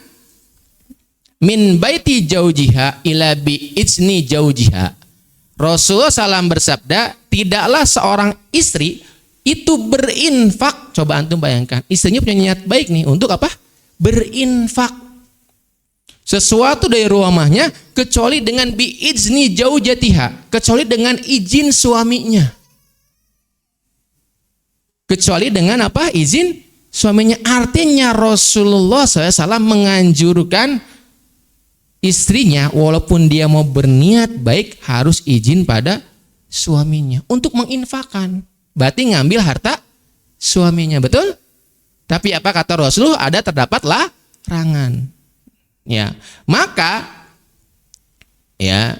min baiti jaujiha ila bi izni jaujiha. Rasulullah SAW bersabda, tidaklah seorang istri itu berinfak. Coba antum bayangkan, istrinya punya niat baik nih untuk apa? Berinfak sesuatu dari rumahnya kecuali dengan biizni jaujatiha, kecuali dengan izin suaminya. Kecuali dengan apa? Izin suaminya. Artinya Rasulullah SAW menganjurkan istrinya, walaupun dia mau berniat baik, harus izin pada suaminya untuk menginfakkan. Berarti ngambil harta suaminya, betul? Tapi apa kata Rasulullah? Terdapat larangan. Ya, maka ya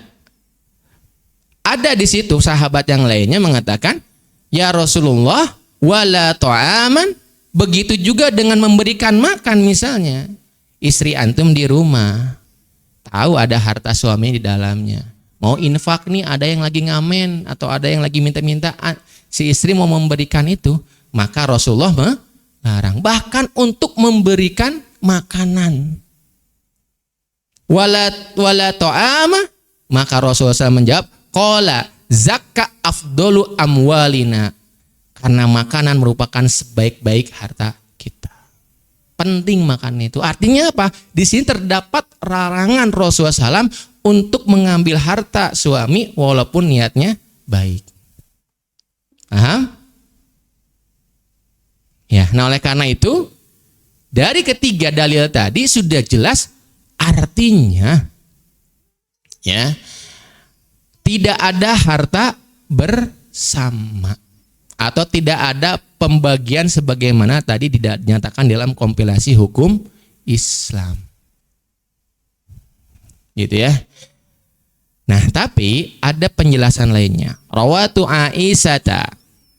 ada di situ sahabat yang lainnya mengatakan, ya Rasulullah, wala ta'aman, begitu juga dengan memberikan makan. Misalnya istri antum di rumah, tahu ada harta suami di dalamnya, mau infak nih, ada yang lagi ngamen atau ada yang lagi minta-minta, si istri mau memberikan itu, maka Rasulullah melarang, bahkan untuk memberikan makanan. Wala ta'ama, maka Rasulullah SAW menjawab, qala zakka afdolu amwalina, karena makanan merupakan sebaik-baik harta kita. Penting makan itu. Artinya apa? Di sini terdapat larangan Rasulullah SAW untuk mengambil harta suami walaupun niatnya baik. Paham? Ya, nah oleh karena itu dari ketiga dalil tadi sudah jelas, artinya ya tidak ada harta bersama atau tidak ada pembagian sebagaimana tadi dinyatakan dalam kompilasi hukum Islam. Gitu ya. Nah, tapi ada penjelasan lainnya. Rawatu Aisyah,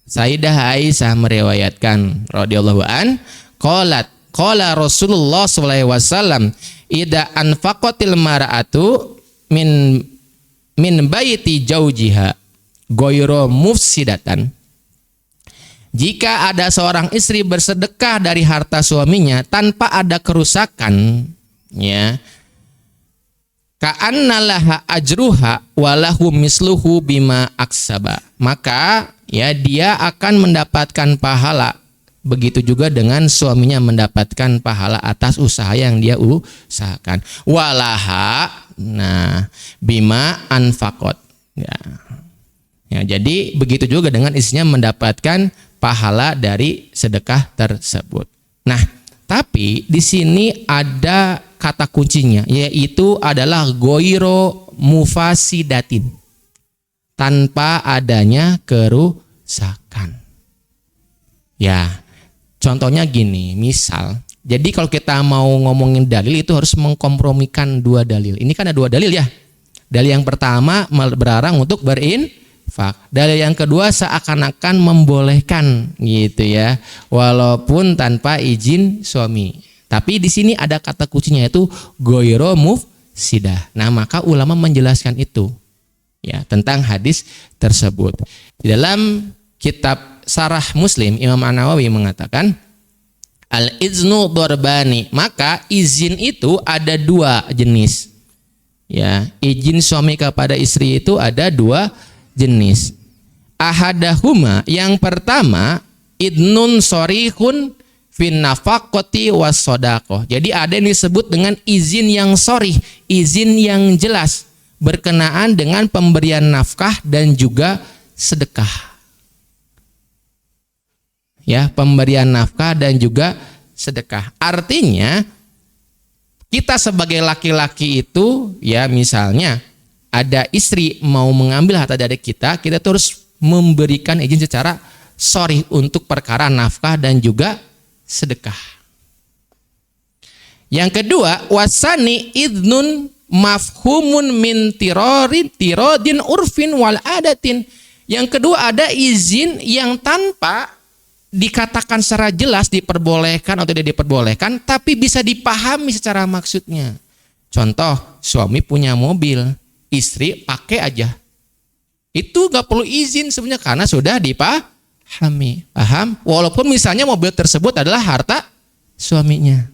Sayyidah Aisyah meriwayatkan radhiyallahu an, qala Rasulullah sallallahu alaihi wasallam, idza anfaqatil mar'atu min baiti jaujiha ghayra mufsidatan. Jika ada seorang istri bersedekah dari harta suaminya tanpa ada kerusakan, ya, ka'annalaha ajruha walahu misluhu bima aksaba, maka ya dia akan mendapatkan pahala. Begitu juga dengan suaminya mendapatkan pahala atas usaha yang dia usahakan. Walaha, nah, bima anfaqot. Ya, jadi begitu juga dengan istrinya mendapatkan pahala dari sedekah tersebut. Nah, tapi di sini ada kata kuncinya, yaitu adalah goiro mufasidatin, tanpa adanya kerusakan. Ya, contohnya gini, misal, jadi kalau kita mau ngomongin dalil itu harus mengkompromikan dua dalil. Ini kan ada dua dalil ya. Dalil yang pertama berlarang untuk berinfak. Dalil yang kedua seakan-akan membolehkan gitu ya, walaupun tanpa izin suami. Tapi di sini ada kata kuncinya, yaitu goiro mufsidah. Nah, maka ulama menjelaskan itu ya tentang hadis tersebut. Di dalam kitab Sarah Muslim, Imam An-Nawawi mengatakan, al-iznu dorbani, maka izin itu ada dua jenis. Ya, izin suami kepada istri itu ada dua jenis. Ahadahuma, yang pertama, idnun sorihun fin nafaqati was sodaqoh. Jadi ada yang disebut dengan izin yang sorih, izin yang jelas berkenaan dengan pemberian nafkah dan juga sedekah. Ya, pemberian nafkah dan juga sedekah. Artinya kita sebagai laki-laki itu ya, misalnya ada istri mau mengambil harta dari kita terus memberikan izin secara sharih untuk perkara nafkah dan juga sedekah. Yang kedua, wasani idnun mafhumun min tirodin urfin wal adatin. Yang kedua, ada izin yang tanpa dikatakan secara jelas diperbolehkan atau tidak diperbolehkan, tapi bisa dipahami secara maksudnya. Contoh, suami punya mobil, istri pakai aja. Itu gak perlu izin sebenarnya karena sudah dipahami. Paham? Walaupun misalnya mobil tersebut adalah harta suaminya.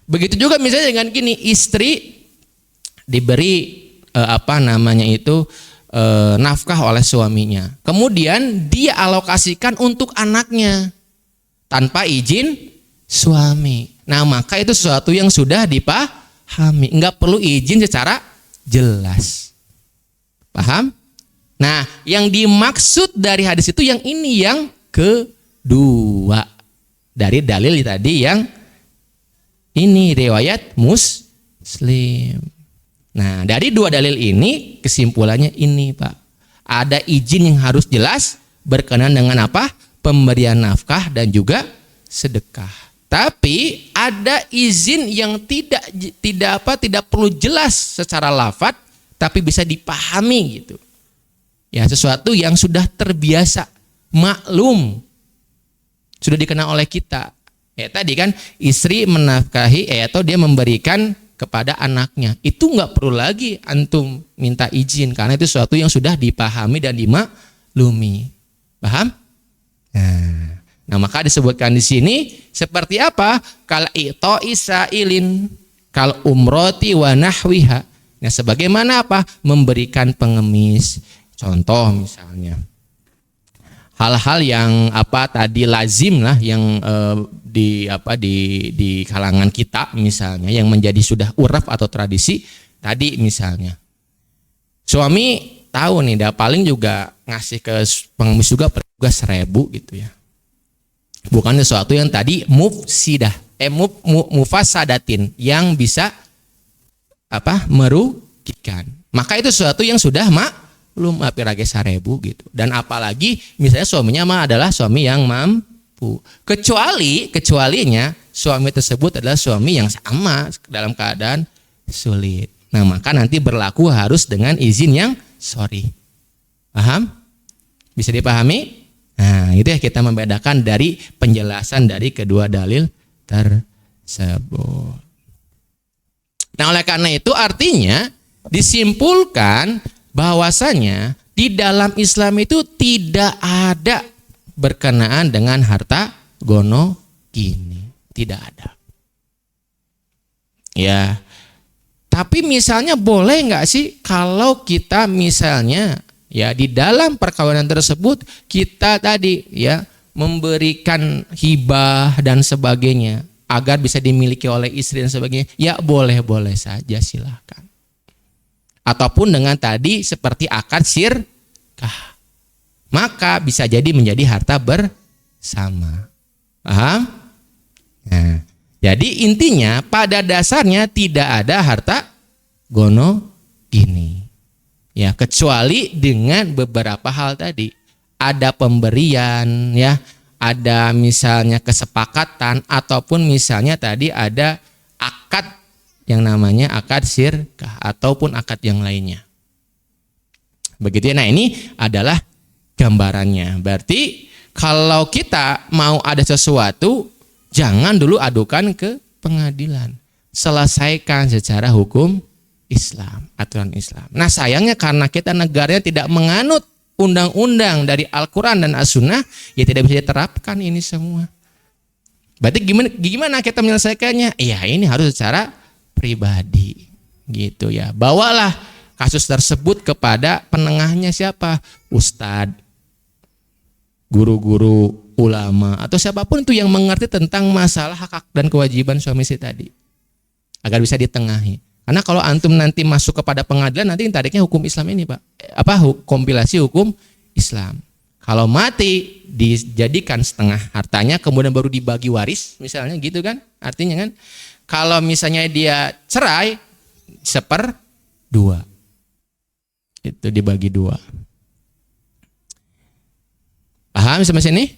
Begitu juga misalnya dengan gini, istri diberi nafkah oleh suaminya. Kemudian dia alokasikan untuk anaknya tanpa izin suami. Nah, maka itu sesuatu yang sudah dipahami, enggak perlu izin secara jelas. Paham? Nah, yang dimaksud dari hadis itu yang ini, yang kedua. Dari dalil tadi yang ini riwayat Muslim. Nah, dari dua dalil ini kesimpulannya ini, Pak. Ada izin yang harus jelas berkenaan dengan apa? Pemberian nafkah dan juga sedekah. Tapi ada izin yang tidak perlu jelas secara lafadz, tapi bisa dipahami gitu. Ya, sesuatu yang sudah terbiasa, maklum, sudah dikenal oleh kita. Ya, tadi kan istri menafkahi atau dia memberikan kepada anaknya, itu nggak perlu lagi antum minta izin karena itu sesuatu yang sudah dipahami dan dimaklumi. Paham? Nah, maka disebutkan di sini seperti apa? Kal ita'i sa'ilin, kal umroti wa nahwiha. Nah, sebagaimana apa? Memberikan pengemis. Contoh misalnya hal-hal yang tadi lazim lah, yang di kalangan kita misalnya, yang menjadi sudah uraf atau tradisi tadi, misalnya suami tahu nih, dah paling juga ngasih ke pengemis juga 1.000 gitu ya, bukan sesuatu yang tadi mufasadatin yang bisa merugikan, maka itu sesuatu yang sudah belum apirage 1.000 gitu. Dan apalagi misalnya suaminya adalah suami yang mampu. Kecualinya suami tersebut adalah suami yang sama dalam keadaan sulit. Nah, maka nanti berlaku harus dengan izin yang sharih. Paham? Bisa dipahami? Nah, itu ya, kita membedakan dari penjelasan dari kedua dalil tersebut. Nah, oleh karena itu artinya disimpulkan bahwasanya di dalam Islam itu tidak ada berkenaan dengan harta gono gini, tidak ada. Ya, tapi misalnya boleh nggak sih kalau kita misalnya ya di dalam perkawinan tersebut kita tadi ya memberikan hibah dan sebagainya agar bisa dimiliki oleh istri dan sebagainya, ya boleh-boleh saja, silakan. Ataupun dengan tadi seperti akad sirkah, maka bisa jadi menjadi harta bersama. Paham? Nah, jadi intinya pada dasarnya tidak ada harta gono gini. Ya, kecuali dengan beberapa hal tadi. Ada pemberian ya, ada misalnya kesepakatan, ataupun misalnya tadi ada akad yang namanya akad sirkah ataupun akad yang lainnya. Begitu ya. Nah, ini adalah gambarannya. Berarti kalau kita mau ada sesuatu, jangan dulu adukan ke pengadilan. Selesaikan secara hukum Islam, aturan Islam. Nah, sayangnya karena kita negaranya tidak menganut undang-undang dari Al-Quran dan As-Sunnah, ya tidak bisa diterapkan ini semua. Berarti gimana kita menyelesaikannya? Ya, ini harus secara pribadi gitu ya. Bawalah kasus tersebut kepada penengahnya, siapa? Ustadz, guru-guru, ulama, atau siapapun itu yang mengerti tentang masalah hak dan kewajiban suami istri tadi, agar bisa ditengahi. Karena kalau antum nanti masuk kepada pengadilan nanti tariknya hukum Islam ini, Pak. Kompilasi hukum Islam. Kalau mati dijadikan setengah hartanya kemudian baru dibagi waris misalnya gitu kan? Artinya kan kalau misalnya dia cerai 1/2. Itu dibagi 2. Paham sampai sini?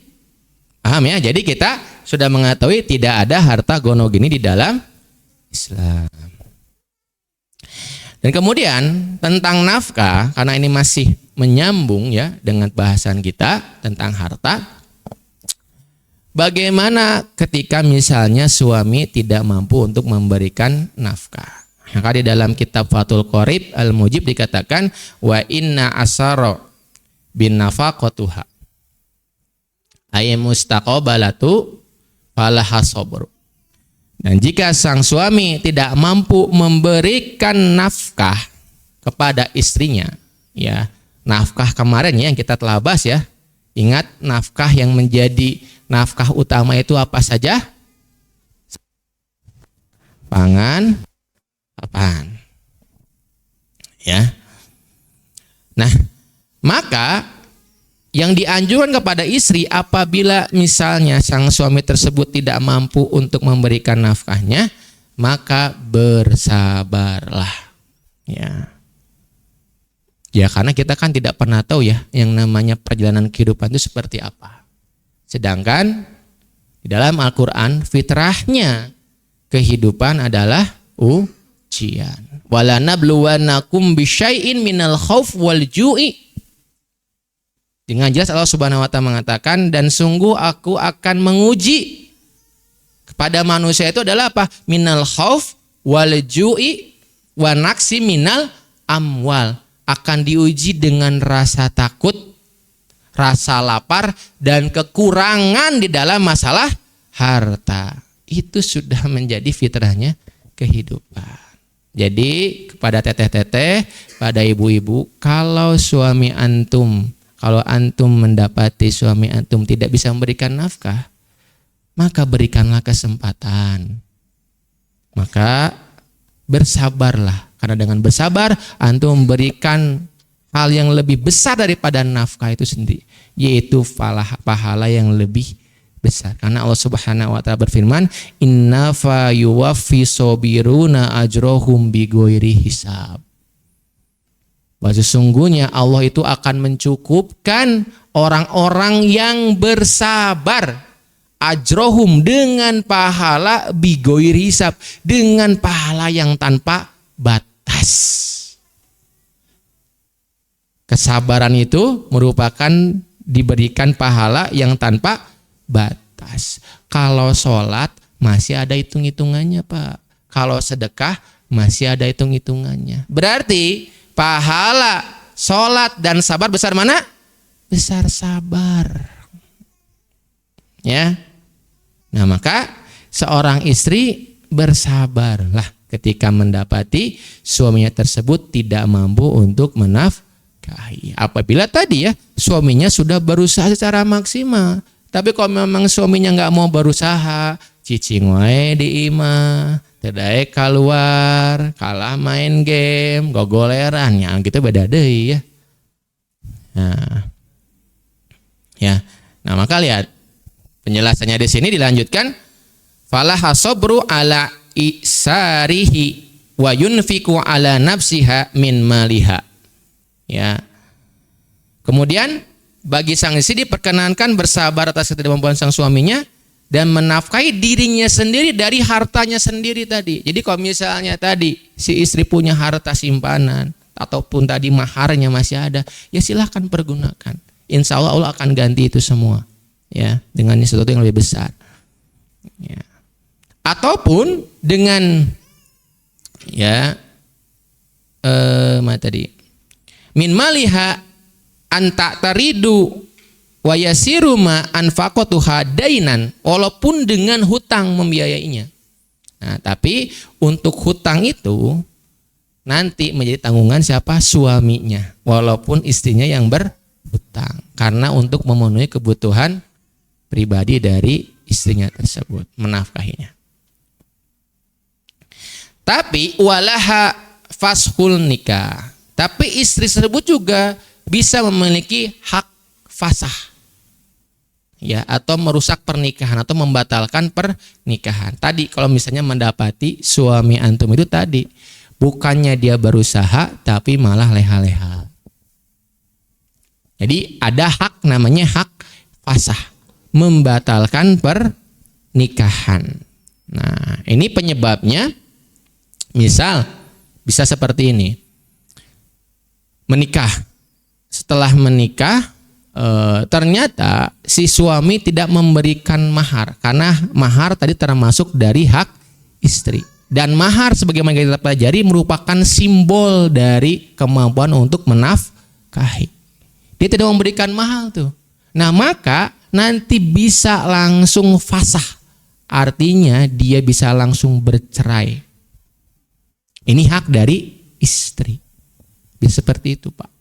Paham ya? Jadi kita sudah mengetahui tidak ada harta gonogini di dalam Islam. Dan kemudian tentang nafkah, karena ini masih menyambung ya dengan bahasan kita tentang harta. Bagaimana ketika misalnya suami tidak mampu untuk memberikan nafkah? Maka di dalam kitab Fathul Qorib Al-Mujib dikatakan wa inna asara bin nafaqatuha ay mustaqabalatu falaha sabr. Dan jika sang suami tidak mampu memberikan nafkah kepada istrinya, ya, nafkah kemarin ya yang kita telah bahas ya. Ingat nafkah yang menjadi nafkah utama itu apa saja? Pangan, papan. Ya. Nah, maka yang dianjurkan kepada istri apabila misalnya sang suami tersebut tidak mampu untuk memberikan nafkahnya, maka bersabarlah. Ya. Ya karena kita kan tidak pernah tahu ya yang namanya perjalanan kehidupan itu seperti apa. Sedangkan di dalam Al-Qur'an fitrahnya kehidupan adalah ujian. Wala nabluwannakum bisyai'in minal khauf wal ju'i. Dengan jelas Allah Subhanahu wa taala mengatakan dan sungguh aku akan menguji kepada manusia itu adalah apa? Minal khauf wal ju'i wa naqsi minal amwal. Akan diuji dengan rasa takut, rasa lapar dan kekurangan di dalam masalah harta. Itu sudah menjadi fitrahnya kehidupan. Jadi kepada teteh-teteh, pada ibu-ibu, kalau suami antum, kalau antum mendapati suami antum tidak bisa memberikan nafkah, maka berikanlah kesempatan. Maka bersabarlah. Karena dengan bersabar, antum memberikan hal yang lebih besar daripada nafkah itu sendiri. Yaitu pahala yang lebih besar. Karena Allah Subhanahu wa taala berfirman, "Inna fa yuwaffi sabiruna ajrohum bighairi hisab." Bahwa sesungguhnya Allah itu akan mencukupkan orang-orang yang bersabar ajrohum dengan pahala bighairi hisab, dengan pahala yang tanpa batas. Kesabaran itu merupakan diberikan pahala yang tanpa batas. Kalau sholat masih ada hitung-hitungannya, Pak. Kalau sedekah masih ada hitung-hitungannya. Berarti pahala sholat dan sabar besar mana? Besar sabar. Ya. Nah maka seorang istri bersabarlah ketika mendapati suaminya tersebut tidak mampu untuk menafkahi. Apabila tadi ya suaminya sudah berusaha secara maksimal, tapi kalau memang suaminya nggak mau berusaha, cicing wae di imah, tedai keluar, kalah main game, gogoleran, ya gitu beda deh ya. Nah maka lihat penjelasannya di sini dilanjutkan, falah sabru ala isarihi wa yunfiku ala nafsiha min maliha. Ya. Kemudian bagi sang istri diperkenankan bersabar atas ketidakmampuan sang suaminya dan menafkahi dirinya sendiri dari hartanya sendiri tadi. Jadi kalau misalnya tadi si istri punya harta simpanan ataupun tadi maharnya masih ada, ya silahkan pergunakan. Insya Allah Allah akan ganti itu semua, ya, dengan sesuatu yang lebih besar. Ya. Ataupun dengan min maliha anta taridu wa yasiru ma anfaqatuha dainan, walaupun dengan hutang membiayainya. Nah, tapi untuk hutang itu nanti menjadi tanggungan siapa? Suaminya, walaupun istrinya yang berhutang, karena untuk memenuhi kebutuhan pribadi dari istrinya tersebut, menafkahinya. Tapi walaha fashul nikah. Tapi istri tersebut juga bisa memiliki hak fasah. Ya, atau merusak pernikahan atau membatalkan pernikahan. Tadi kalau misalnya mendapati suami antum itu tadi bukannya dia berusaha tapi malah leha-leha. Jadi ada hak namanya hak fasah, membatalkan pernikahan. Nah, ini penyebabnya misal bisa seperti ini. Menikah. Setelah menikah ternyata si suami tidak memberikan mahar karena mahar tadi termasuk dari hak istri. Dan mahar sebagaimana kita pelajari merupakan simbol dari kemampuan untuk menafkahi. Dia tidak memberikan mahal tuh. Nah, maka nanti bisa langsung fasah. Artinya dia bisa langsung bercerai. Ini hak dari istri. Bisa seperti itu, Pak.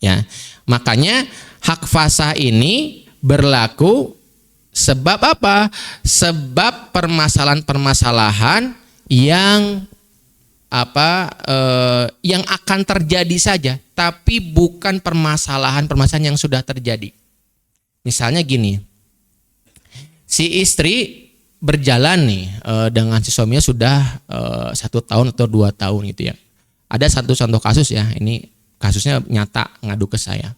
Ya, makanya hak fasah ini berlaku sebab apa? Sebab permasalahan-permasalahan yang yang akan terjadi saja, tapi bukan permasalahan-permasalahan yang sudah terjadi. Misalnya gini, si istri berjalan nih dengan si suaminya sudah 1 tahun atau 2 tahun gitu ya. Ada satu contoh kasus ya, ini kasusnya nyata ngadu ke saya.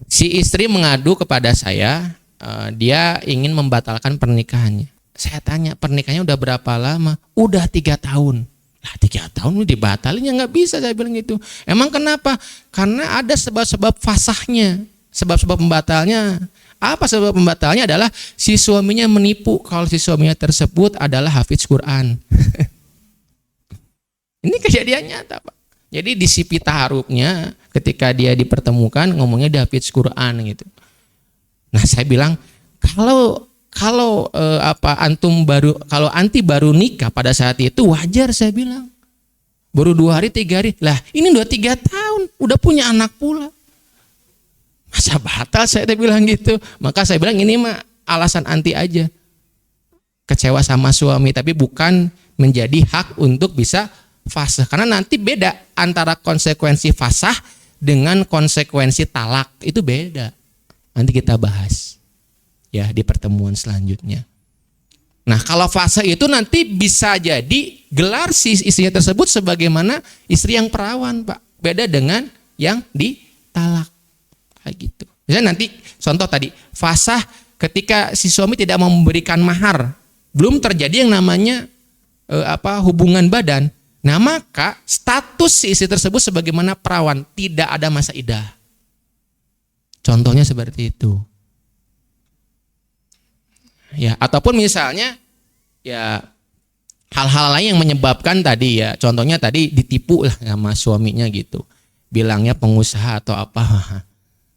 Si istri mengadu kepada saya, dia ingin membatalkan pernikahannya. Saya tanya, pernikahannya udah berapa lama? Udah 3 tahun. Lah 3 tahun udah dibatalin ya nggak bisa, saya bilang gitu. Emang kenapa? Karena ada sebab-sebab fasahnya, sebab-sebab pembatalnya. Apa sebab pembatalnya? Adalah si suaminya menipu kalau si suaminya tersebut adalah hafiz Quran. Ini kejadian nyata, Pak. Jadi di sipi taharupnya ketika dia dipertemukan ngomongnya dia hafiz Quran gitu. Nah, saya bilang kalau anti baru nikah pada saat itu wajar, saya bilang. Baru 2 hari 3 hari. Lah, ini udah 3 tahun, udah punya anak pula. Masa batal, saya bilang gitu. Maka saya bilang ini mah alasan anti aja. Kecewa sama suami tapi bukan menjadi hak untuk bisa fasah. Karena nanti beda antara konsekuensi fasah dengan konsekuensi talak. Itu beda. Nanti kita bahas ya di pertemuan selanjutnya. Nah, kalau fasah itu nanti bisa jadi gelar si istrinya tersebut sebagaimana istri yang perawan, Pak. Beda dengan yang ditalak. Kayak gitu. Misalnya nanti contoh tadi, fasah ketika si suami tidak memberikan mahar. Belum terjadi yang namanya hubungan badan. Nah, maka status si istri tersebut sebagaimana perawan, tidak ada masa iddah. Contohnya seperti itu. Ya, ataupun misalnya ya hal-hal lain yang menyebabkan tadi ya, contohnya tadi ditipu lah sama suaminya gitu. Bilangnya pengusaha atau apa.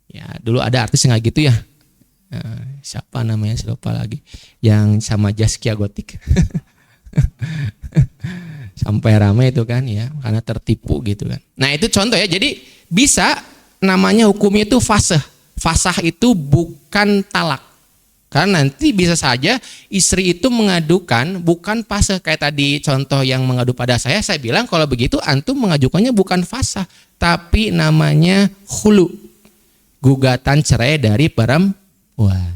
Ya, dulu ada artis yang kayak gitu ya. Siapa namanya, saya lupa lagi. Yang sama Zaskia Gotik. Sampai ramai itu kan ya, karena tertipu gitu kan. Nah, itu contoh ya. Jadi bisa namanya hukumnya itu fasah. Fasah itu bukan talak. Karena nanti bisa saja istri itu mengadukan bukan fasah. Kayak tadi contoh yang mengadu pada saya bilang kalau begitu antum mengajukannya bukan fasah, tapi namanya khulu. Gugatan cerai dari perempuan.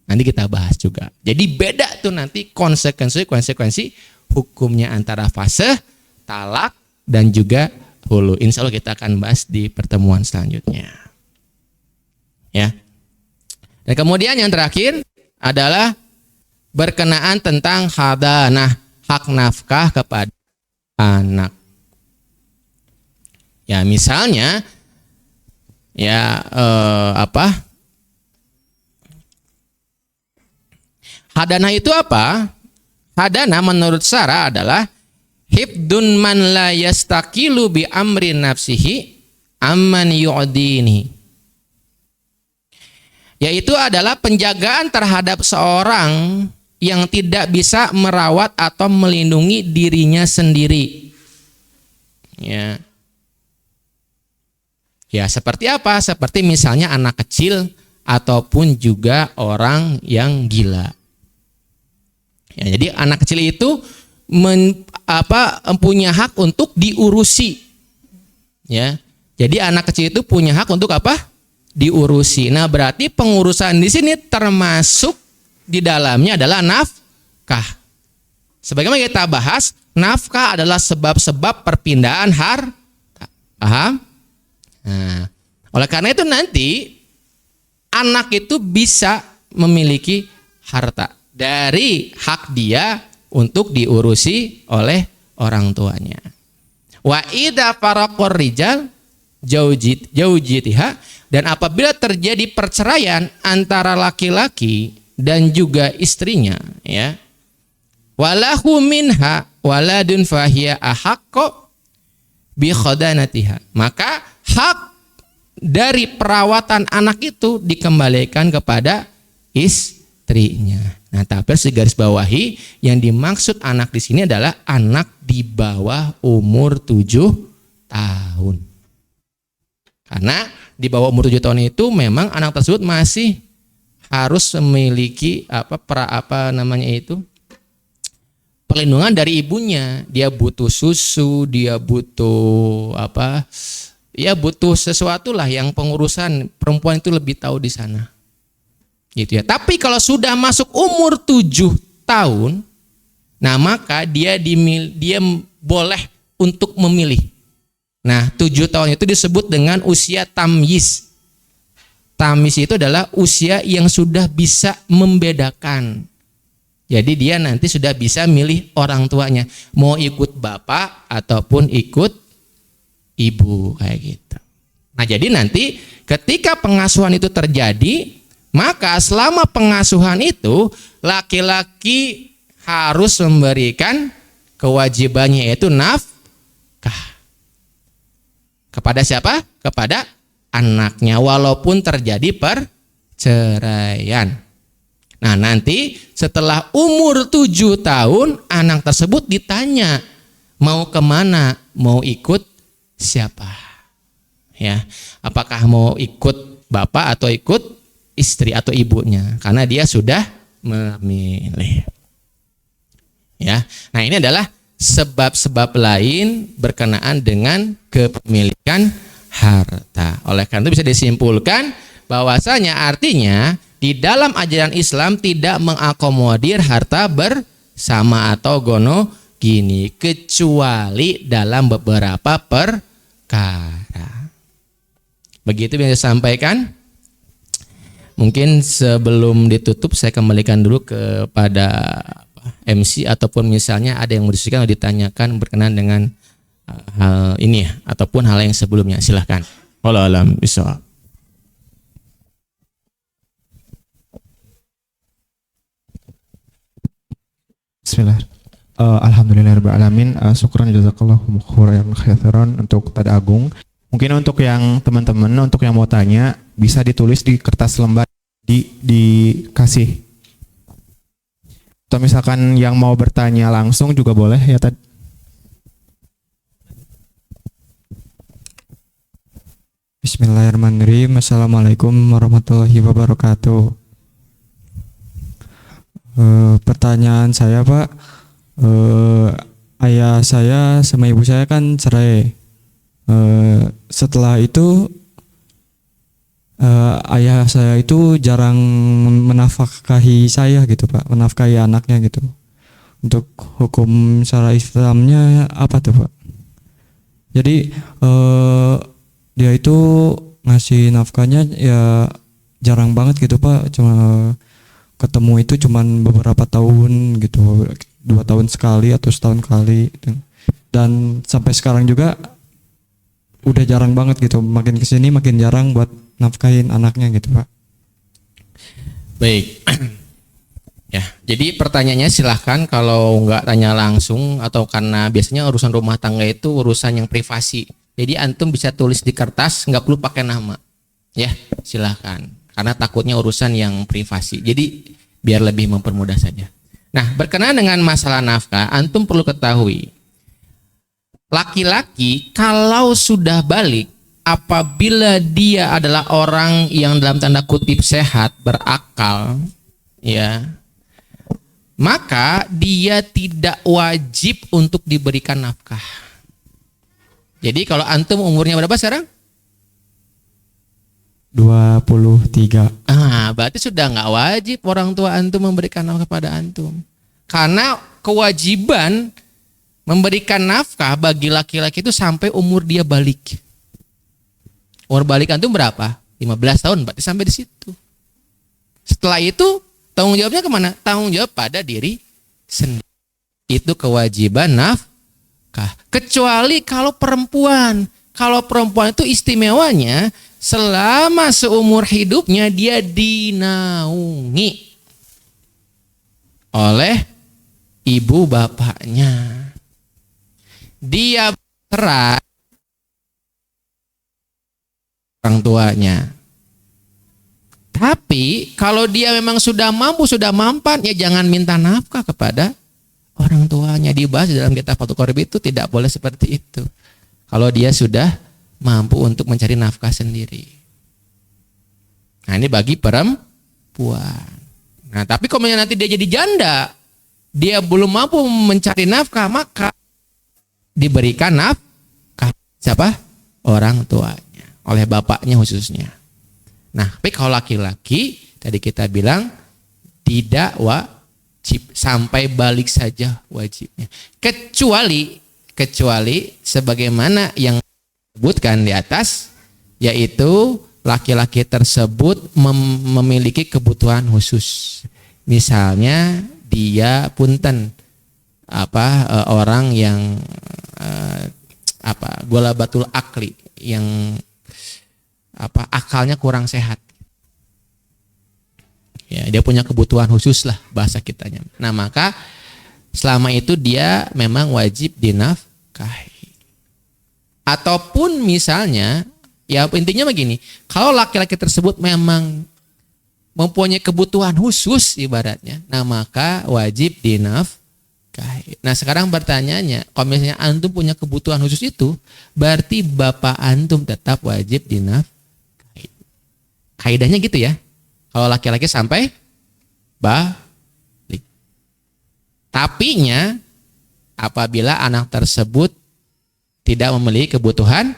Nanti kita bahas juga. Jadi beda tuh nanti konsekuensi hukumnya antara fasah, talak, dan juga hulu. Insya Allah kita akan bahas di pertemuan selanjutnya. Ya. Dan kemudian yang terakhir adalah berkenaan tentang hadanah, hak nafkah kepada anak. Ya, misalnya ya hadanah itu apa? Hadanah menurut syara adalah hibdun man la yastaqilu bi amri nafsihi amman yu'dini. Yaitu adalah penjagaan terhadap seorang yang tidak bisa merawat atau melindungi dirinya sendiri. Ya. Ya, seperti apa? Seperti misalnya anak kecil ataupun juga orang yang gila. Ya, jadi anak kecil itu punya hak untuk diurusi. Ya. Jadi anak kecil itu punya hak untuk apa? Diurusi. Nah, berarti pengurusan di sini termasuk di dalamnya adalah nafkah. Sebagaimana kita bahas, nafkah adalah sebab-sebab perpindahan harta. Paham? Nah, oleh karena itu nanti anak itu bisa memiliki harta dari hak dia untuk diurusi oleh orang tuanya. Wa idza faraqor rijal jaujitiha, dan apabila terjadi perceraian antara laki-laki dan juga istrinya, ya, walahu minha waladun fahiya ahaqqo bi khadanatiha, maka hak dari perawatan anak itu dikembalikan kepada istrinya. Nah, tapi harus digaris bawahi, yang dimaksud anak di sini adalah anak di bawah umur 7 tahun. Karena di bawah umur 7 tahun itu memang anak tersebut masih harus memiliki perlindungan dari ibunya. Dia butuh susu, dia butuh butuh sesuatu lah yang pengurusan perempuan itu lebih tahu di sana. Gitu ya. Tapi kalau sudah masuk umur 7 tahun, nah maka dia boleh untuk memilih. Nah, 7 tahun itu disebut dengan usia tamyiz. Tamyiz itu adalah usia yang sudah bisa membedakan. Jadi dia nanti sudah bisa milih orang tuanya, mau ikut bapak ataupun ikut ibu, kayak gitu. Nah, jadi nanti ketika pengasuhan itu terjadi, maka selama pengasuhan itu laki-laki harus memberikan kewajibannya, yaitu nafkah. Kepada siapa? Kepada anaknya, walaupun terjadi perceraian. Nah, nanti setelah umur 7 tahun anak tersebut ditanya mau kemana, mau ikut siapa, ya, apakah mau ikut bapak atau ikut istri atau ibunya, karena dia sudah memilih. Ya, nah ini adalah sebab-sebab lain berkenaan dengan kepemilikan harta. Oleh karena itu bisa disimpulkan bahwasanya artinya di dalam ajaran Islam tidak mengakomodir harta bersama atau gonogini, kecuali dalam beberapa perkara. Begitu yang saya sampaikan. Mungkin sebelum ditutup saya kembalikan dulu kepada MC, ataupun misalnya ada yang mendiskusikan atau ditanyakan berkenaan dengan hal ini ataupun hal yang sebelumnya, silahkan. Wallahu a'lam bishawab. Bismillah. Alhamdulillahirabbil alamin. Syukran jazakallahu khairan untuk Ustaz Agung. Mungkin untuk yang teman-teman, untuk yang mau tanya bisa ditulis di kertas lembar dikasih. Atau misalkan yang mau bertanya langsung juga boleh ya tadi. Bismillahirrahmanirrahim. Assalamualaikum warahmatullahi wabarakatuh. Pertanyaan saya Pak, ayah saya sama ibu saya kan cerai. Setelah itu ayah saya itu jarang menafkahi saya gitu Pak, menafkahi anaknya gitu. Untuk hukum syara Islamnya apa tuh Pak? Jadi dia itu ngasih nafkahnya ya jarang banget gitu Pak, cuma ketemu itu cuman beberapa tahun gitu, 2 tahun sekali atau setahun kali gitu. Dan sampai sekarang juga udah jarang banget gitu, makin kesini makin jarang buat nafkahin anaknya gitu Pak. Baik. Ya, jadi pertanyaannya silahkan, kalau nggak tanya langsung atau karena biasanya urusan rumah tangga itu urusan yang privasi. Jadi antum bisa tulis di kertas, nggak perlu pakai nama. Ya, silahkan. Karena takutnya urusan yang privasi. Jadi biar lebih mempermudah saja. Nah, berkenaan dengan masalah nafkah, antum perlu ketahui, laki-laki kalau sudah balik, apabila dia adalah orang yang dalam tanda kutip sehat, berakal, ya, maka dia tidak wajib untuk diberikan nafkah. Jadi kalau antum umurnya berapa sekarang? 23. Berarti sudah nggak wajib orang tua antum memberikan nafkah pada antum. Karena kewajiban memberikan nafkah bagi laki-laki itu sampai umur dia balik. Umur balik antum berapa? 15 tahun, berarti sampai di situ. Setelah itu tanggung jawabnya kemana? Tanggung jawab pada diri sendiri. Itu kewajiban nafkah. Kecuali kalau perempuan. Kalau perempuan itu istimewanya selama seumur hidupnya dia dinaungi oleh ibu bapaknya. Dia bercerai orang tuanya. Tapi kalau dia memang sudah mampu, sudah mampan, ya jangan minta nafkah kepada orang tuanya. Dibahas dalam kitab Fathul Qorib itu tidak boleh seperti itu. Kalau dia sudah mampu untuk mencari nafkah sendiri. Nah ini bagi perempuan. Nah tapi kalau nanti dia jadi janda, dia belum mampu mencari nafkah, maka diberikan nafkah siapa? Orang tuanya, oleh bapaknya khususnya. Nah tapi kalau laki-laki, tadi kita bilang tidak wajib, sampai balik saja wajibnya. Kecuali sebagaimana yang disebutkan di atas, yaitu laki-laki tersebut memiliki kebutuhan khusus. Misalnya dia punten orang yang golabatul akli, yang akalnya kurang sehat. Ya, dia punya kebutuhan khusus lah bahasa kitanya. Nah, maka selama itu dia memang wajib dinafkahi. Ataupun misalnya, ya intinya begini, kalau laki-laki tersebut memang mempunyai kebutuhan khusus ibaratnya, nah maka wajib dinafkahi. Nah sekarang pertanyaannya, kalau misalnya antum punya kebutuhan khusus itu, berarti bapak antum tetap wajib dinafkahi. Kaidahnya gitu ya, kalau laki-laki sampai balik. Tapinya apabila anak tersebut tidak memiliki kebutuhan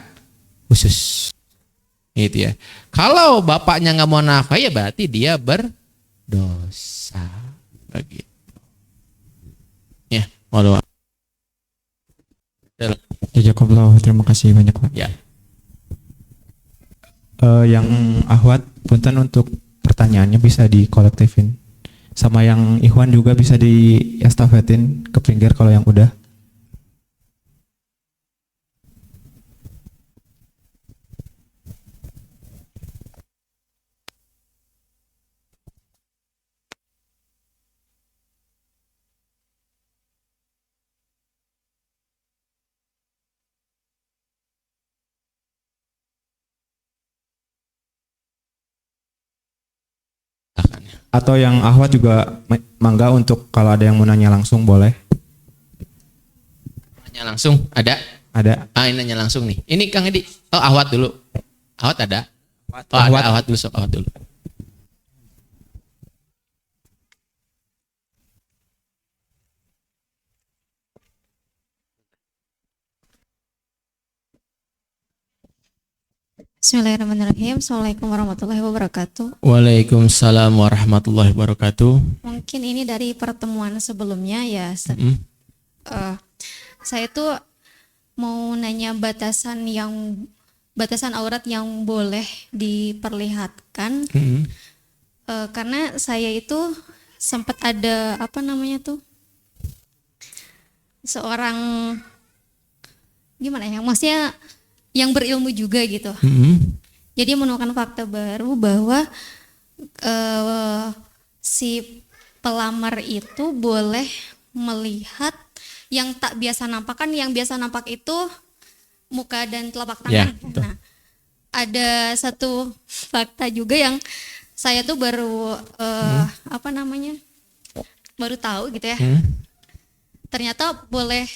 khusus, gitu ya. Kalau bapaknya nggak mau nafkah, ya berarti dia berdosa, begitu. Ya, mohon maaf. Jazakallah, terima kasih banyak Pak. Ya. Yang Ahwat, punten untuk pertanyaannya bisa dikolektifin. Sama yang Ikhwan juga bisa diestafetin ke pinggir kalau yang udah. Atau yang Ahwat juga mangga untuk kalau ada yang mau nanya langsung boleh. Nanya langsung ada? Ada. Ini nanya langsung nih. Ini Kang Edi. Oh Ahwat dulu. Ahwat ada? Oh Ahwat. Ahwat dulu, sok Ahwat dulu. Bismillahirrahmanirrahim. Assalamualaikum warahmatullahi wabarakatuh. Waalaikumsalam warahmatullahi wabarakatuh. Mungkin ini dari pertemuan sebelumnya ya. Saya tuh mau nanya batasan aurat yang boleh diperlihatkan. Karena saya itu sempat ada seorang gimana ya, maksudnya yang berilmu juga gitu. Jadi menemukan fakta baru bahwa si pelamar itu boleh melihat yang tak biasa nampak. Kan yang biasa nampak itu muka dan telapak tangan. Nah, ada satu fakta juga yang saya tuh baru baru tahu gitu ya. Ternyata boleh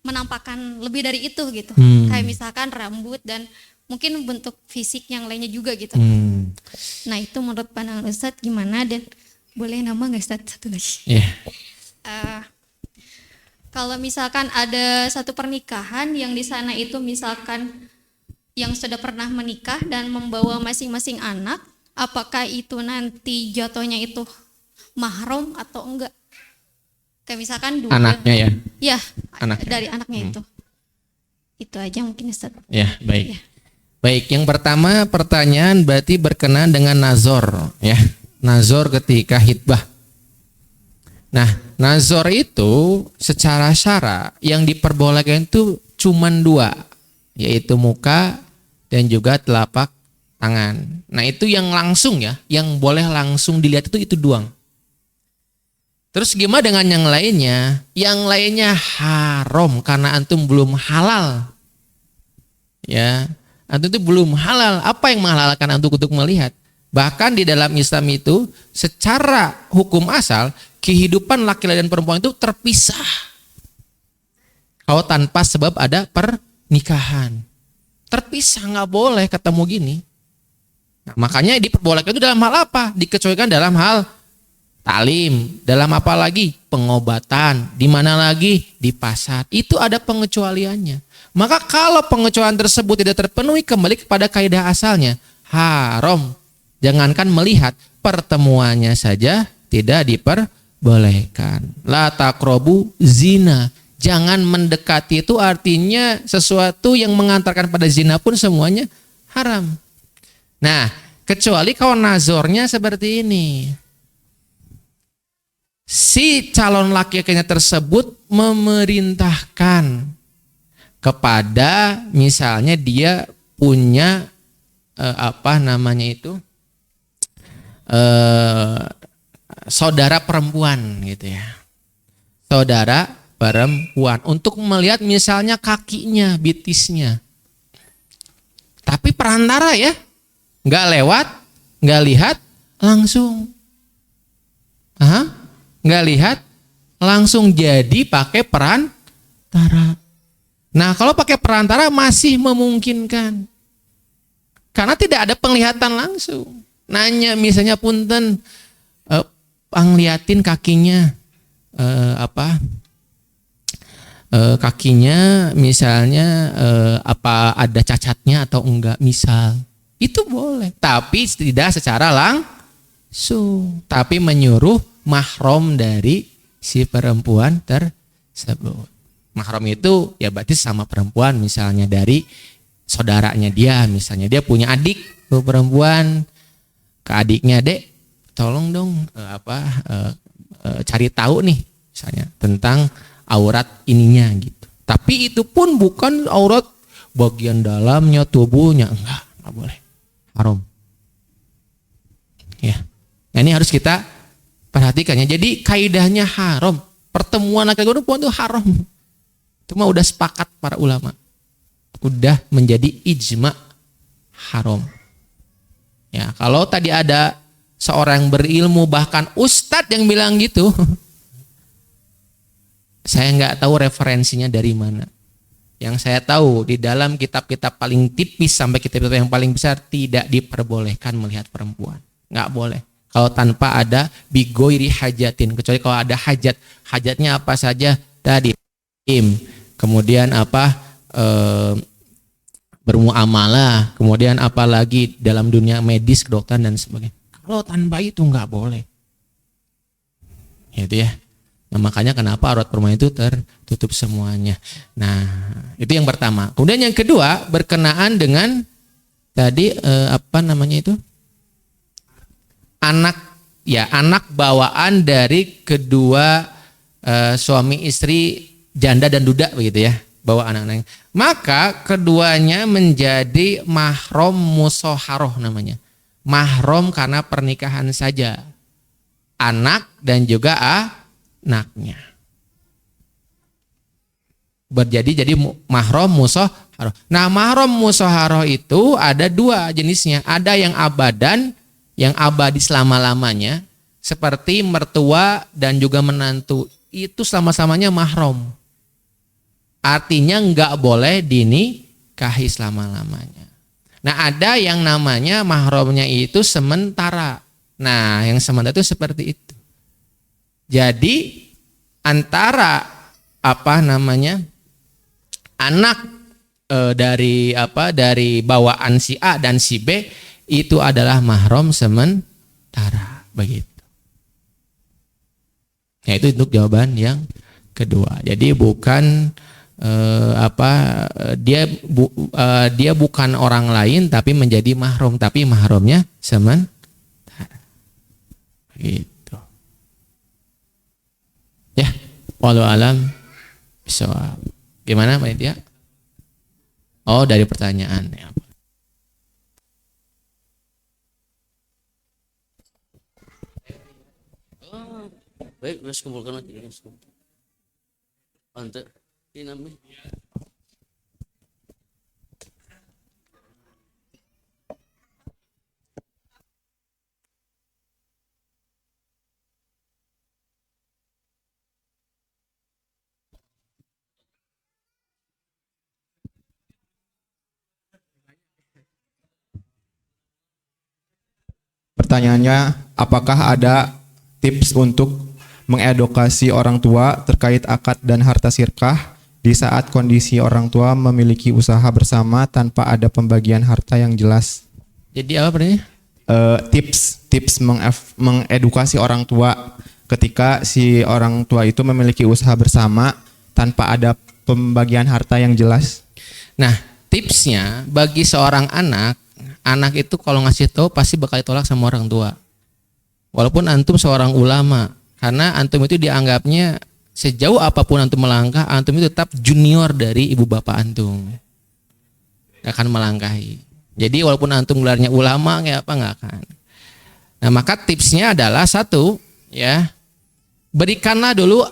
menampakkan lebih dari itu gitu. Kayak misalkan rambut dan mungkin bentuk fisik yang lainnya juga gitu. Nah itu menurut pandangan Ustadz gimana, dan Boleh nama nggak Ustaz? Satu lagi. Ya. Kalau misalkan ada satu pernikahan yang di sana itu misalkan yang sudah pernah menikah dan membawa masing-masing anak, apakah itu nanti jatuhnya itu mahram atau enggak? Kayak misalkan dua. Anaknya ya. Ya, Anaknya. dari anaknya itu. Itu aja mungkin Ustaz. Ya, baik. Ya. Baik, yang pertama pertanyaan berarti berkenaan dengan nazor ya. Nazor ketika hitbah. Nah, nazor itu secara syara yang diperbolehkan itu cuman dua, yaitu muka dan juga telapak tangan. Nah, itu yang langsung ya, yang boleh langsung dilihat itu doang. Terus gimana dengan yang lainnya? Yang lainnya haram karena antum belum halal. Ya, antum itu belum halal. Apa yang menghalalkan antum untuk melihat? Bahkan di dalam Islam itu secara hukum asal kehidupan laki-laki dan perempuan itu terpisah. Kalau tanpa sebab ada pernikahan. Terpisah, nggak boleh ketemu gini. Nah, makanya diperbolehkan itu dalam hal apa? Dikecualikan dalam hal talim, dalam apa lagi? Pengobatan, di mana lagi? Di pasar. Itu ada pengecualiannya. Maka kalau pengecualian tersebut tidak terpenuhi, kembali kepada kaidah asalnya, haram. Jangankan melihat, pertemuannya saja tidak diperbolehkan. La taqrabu zina. Jangan mendekati, itu artinya sesuatu yang mengantarkan pada zina pun semuanya haram. Nah, kecuali kalau nazornya seperti ini. Si calon laki-lakinya tersebut memerintahkan kepada, misalnya dia punya saudara perempuan gitu ya. Saudara perempuan untuk melihat misalnya kakinya, bitisnya. Tapi perantara ya. Nggak lewat, nggak lihat langsung. Nggak lihat langsung, jadi pakai perantara. Nah, kalau pakai perantara masih memungkinkan. Karena tidak ada penglihatan langsung. Nanya misalnya punten, pangliatin kakinya kakinya misalnya apa ada cacatnya atau enggak, misal. Itu boleh, tapi tidak secara langsung, tapi menyuruh mahram dari si perempuan tersebut. Mahram itu ya berarti sama perempuan, misalnya dari saudaranya dia, misalnya dia punya adik perempuan, ke adiknya, dek tolong dong cari tahu nih misalnya tentang aurat ininya gitu. Tapi itu pun bukan aurat bagian dalamnya tubuhnya, enggak boleh, haram. Ya, nah ini harus kita perhatikan ya. Jadi kaidahnya haram, pertemuan laki-laki dan perempuan itu haram. Itu mah udah sepakat para ulama, udah menjadi ijma haram. Ya, kalau tadi ada seorang berilmu, bahkan ustadz yang bilang gitu, saya nggak tahu referensinya dari mana. Yang saya tahu di dalam kitab-kitab paling tipis sampai kitab-kitab yang paling besar tidak diperbolehkan melihat perempuan, nggak boleh. Kalau tanpa ada bigoiri hajatin, kecuali kalau ada hajat. Hajatnya apa saja tadi, kemudian bermuamalah, kemudian apalagi dalam dunia medis, kedokteran dan sebagainya. Kalau tanpa itu nggak boleh. Gitu ya. Nah, makanya kenapa aurat perempuan itu tertutup semuanya. Nah, itu yang pertama. Kemudian yang kedua berkenaan dengan tadi anak bawaan dari kedua suami istri, janda dan duda begitu ya, bawa anak-anak. Maka keduanya menjadi mahram musoharoh namanya. Mahram karena pernikahan saja. Anak dan juga anaknya. Jadi mahram musoharoh. Nah, mahram musoharoh itu ada dua jenisnya. Ada yang abadan, yang abadi selama-lamanya, seperti mertua dan juga menantu. Itu sama-samanya mahram. Artinya nggak boleh dinikahi selama-lamanya. Nah, ada yang namanya mahramnya itu sementara. Nah, yang semanda itu seperti itu. Jadi antara anak dari bawaan si A dan si B itu adalah mahram sementara, begitu. Nah, itu untuk jawaban yang kedua. Jadi bukan dia bukan orang lain tapi menjadi mahram, tapi mahramnya sementara. Gitu. Ya, wallahu alam bisawab. Gimana Mbak Intia? Oh, dari pertanyaan ya. Baik, harus kumpulkan lagi. Ante, ini namanya. Pertanyaannya, apakah ada tips untuk mengedukasi orang tua terkait akad dan harta sirkah di saat kondisi orang tua memiliki usaha bersama tanpa ada pembagian harta yang jelas? Jadi apa pertanyaannya? Tips mengedukasi orang tua ketika si orang tua itu memiliki usaha bersama tanpa ada pembagian harta yang jelas. Nah, tipsnya bagi seorang anak itu kalau ngasih tahu pasti bakal ditolak sama orang tua. Walaupun antum seorang ulama, karena antum itu dianggapnya sejauh apapun antum melangkah, antum itu tetap junior dari ibu bapak antum. Gak akan melangkahi. Jadi walaupun antum gelarnya ulama nggak akan. Nah, maka tipsnya adalah satu, ya, berikanlah dulu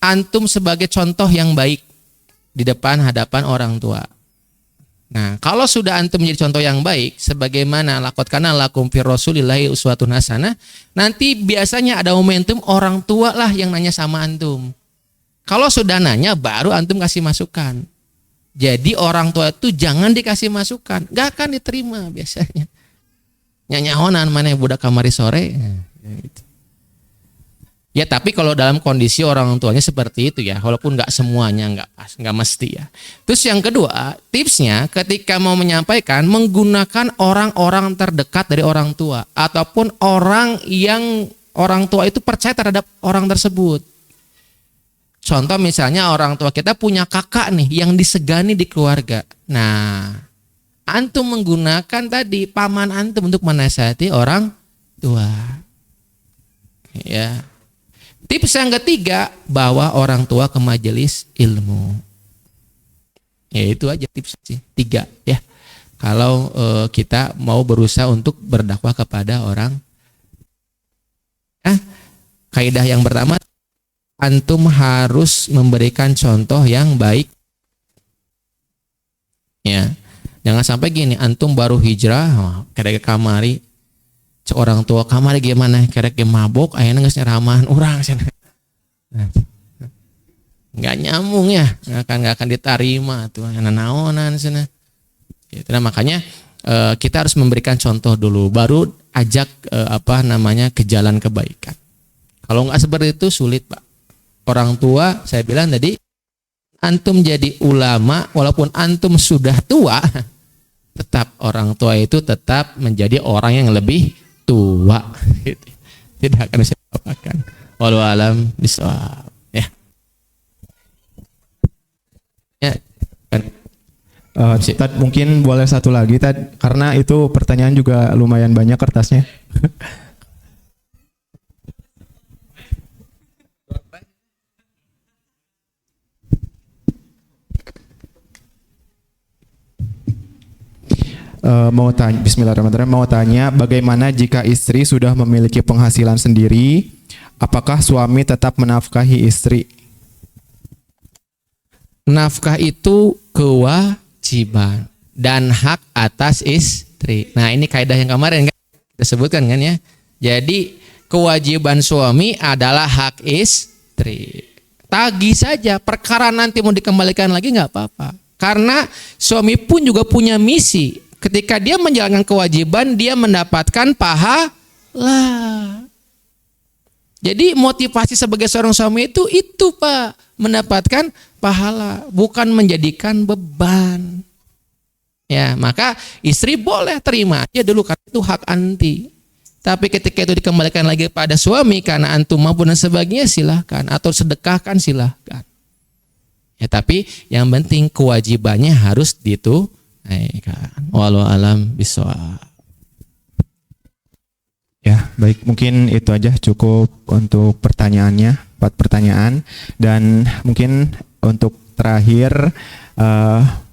antum sebagai contoh yang baik di hadapan orang tua. Nah, kalau sudah antum menjadi contoh yang baik, sebagaimana laqad kana lakum fi rasulillahi uswatun hasanah, nanti biasanya ada momentum orang tua lah yang nanya sama antum. Kalau sudah nanya, baru antum kasih masukan. Jadi orang tua itu jangan dikasih masukan, gak akan diterima biasanya. Nyanyahonan mana budak kamari sore. Gitu. Ya, tapi kalau dalam kondisi orang tuanya seperti itu ya, walaupun nggak semuanya, nggak mesti ya. Terus yang kedua, tipsnya ketika mau menyampaikan, menggunakan orang-orang terdekat dari orang tua ataupun orang yang orang tua itu percaya terhadap orang tersebut. Contoh misalnya orang tua kita punya kakak nih yang disegani di keluarga. Nah, antum menggunakan tadi paman antum untuk menasihati orang tua. Ya. Tips yang ketiga, bawa orang tua ke majelis ilmu. Ya, itu aja tips sih, 3 ya. Kalau kita mau berusaha untuk berdakwah kepada orang. Kaidah yang pertama, antum harus memberikan contoh yang baik. Ya. Jangan sampai gini, antum baru hijrah, kerek kamari, orang tua kamar gimana kerek mabok ayeuna geus nyeramahan urang cenah. Enggak nyambung ya, enggak akan diterima tuh naonan cenah. Gitu. Nah, makanya kita harus memberikan contoh dulu baru ajak ke jalan kebaikan. Kalau enggak seperti itu sulit, Pak. Orang tua saya bilang tadi, antum jadi ulama walaupun antum sudah tua, tetap orang tua itu tetap menjadi orang yang lebih tua, tidak akan saya apakan. Wallahu alam bishawab. Ya. Ya. Tad, mungkin boleh satu lagi Tad, karena itu pertanyaan juga lumayan banyak kertasnya. Bismillahirrahmanirrahim, mau tanya bagaimana jika istri sudah memiliki penghasilan sendiri, apakah suami tetap menafkahi istri? Nafkah itu kewajiban dan hak atas istri. Nah, ini kaidah yang kemarin kan kita sebutkan kan ya. Jadi kewajiban suami adalah hak istri. Tagih saja, perkara nanti mau dikembalikan lagi nggak apa-apa. Karena suami pun juga punya misi. Ketika dia menjalankan kewajiban, dia mendapatkan pahala. Lah. Jadi motivasi sebagai seorang suami itu Pak, mendapatkan pahala, bukan menjadikan beban. Ya, maka istri boleh terima aja dulu karena itu hak anti. Tapi ketika itu dikembalikan lagi pada suami karena antum mampu dan sebagainya, silahkan, atau sedekahkan silahkan. Ya, tapi yang penting kewajibannya harus ditunaikan. Wallahu alam bishawab. Ya, baik, mungkin itu aja cukup untuk pertanyaannya, 4 pertanyaan. Dan mungkin untuk terakhir,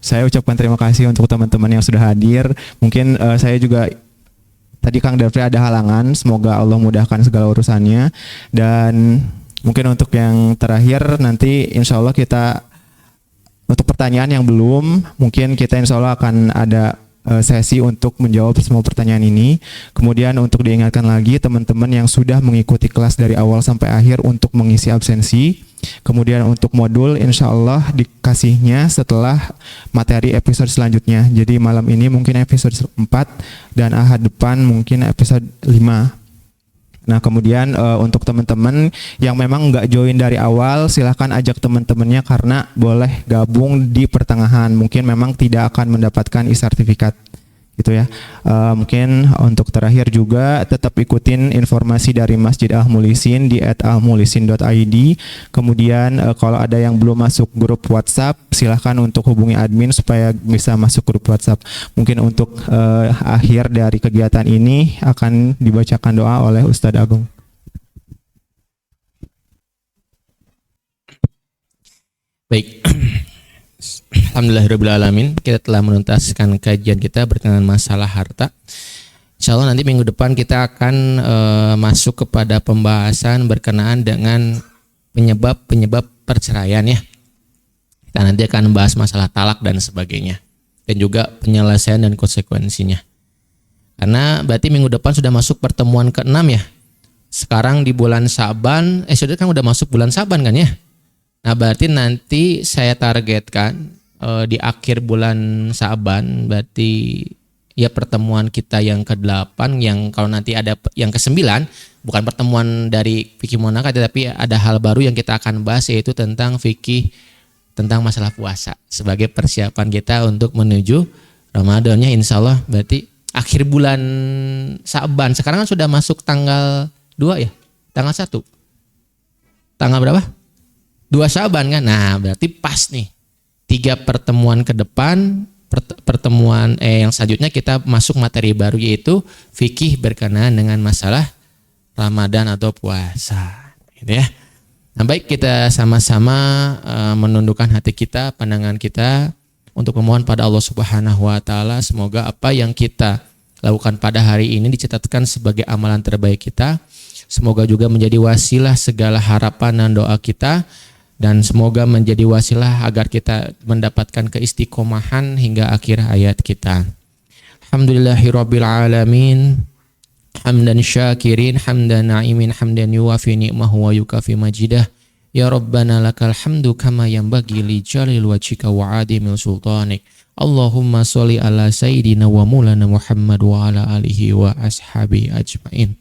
saya ucapkan terima kasih untuk teman-teman yang sudah hadir. Mungkin saya juga, tadi Kang Dafri ada halangan, semoga Allah mudahkan segala urusannya. Dan mungkin untuk yang terakhir, nanti insya Allah kita, untuk pertanyaan yang belum, mungkin kita insya Allah akan ada sesi untuk menjawab semua pertanyaan ini. Kemudian untuk diingatkan lagi teman-teman yang sudah mengikuti kelas dari awal sampai akhir untuk mengisi absensi. Kemudian untuk modul insya Allah dikasihnya setelah materi episode selanjutnya. Jadi malam ini mungkin episode 4 dan ahad depan mungkin episode 5. Nah kemudian untuk teman-teman yang memang nggak join dari awal, silahkan ajak teman-temannya karena boleh gabung di pertengahan. Mungkin memang tidak akan mendapatkan e-sertifikat gitu ya. Mungkin untuk terakhir juga tetap ikutin informasi dari Masjid Al-Mulisin di @almulisin.id. Kemudian kalau ada yang belum masuk grup WhatsApp, silahkan untuk hubungi admin supaya bisa masuk grup WhatsApp. Mungkin untuk akhir dari kegiatan ini akan dibacakan doa oleh Ustadz Agung. Baik. Alhamdulillahirrahmanirrahim. Kita telah menuntaskan kajian kita berkenaan masalah harta. Insya Allah nanti minggu depan kita akan masuk kepada pembahasan berkenaan dengan penyebab perceraian ya. Kita nanti akan membahas masalah talak dan sebagainya. Dan juga penyelesaian dan konsekuensinya. Karena berarti minggu depan sudah masuk pertemuan ke-6 ya. Sekarang di bulan Sa'ban, sudah kan udah masuk bulan Sa'ban kan ya. Nah berarti nanti saya targetkan di akhir bulan Sa'ban, berarti ya pertemuan kita yang ke-8, yang kalau nanti ada yang ke-9, bukan pertemuan dari fikih munakat, tapi ada hal baru yang kita akan bahas, yaitu tentang fikih tentang masalah puasa sebagai persiapan kita untuk menuju Ramadannya insya Allah. Berarti akhir bulan Sa'ban, sekarang kan sudah masuk tanggal 2 ya, tanggal 1, tanggal berapa? 2 Sa'ban kan. Nah berarti pas nih 3 pertemuan ke depan, pertemuan yang selanjutnya kita masuk materi baru, yaitu fikih berkenaan dengan masalah Ramadan atau puasa gitu ya. Nah baik, kita sama-sama menundukkan hati kita, pandangan kita untuk memohon pada Allah Subhanahu wa taala, semoga apa yang kita lakukan pada hari ini dicatatkan sebagai amalan terbaik kita. Semoga juga menjadi wasilah segala harapan dan doa kita, dan semoga menjadi wasilah agar kita mendapatkan keistiqomahan hingga akhir hayat kita. Alhamdulillahirabbil alamin, hamdan syakirin, hamdan na'imin, hamdan yuwafi ni'mahu wa yukafi majidah. Ya Rabbana lakal hamdu kama yanbaghi li jalil wajhika wa adimil sultanik. Allahumma sholli ala sayyidina wa maulana Muhammad wa ala alihi wa ashabi ajmain.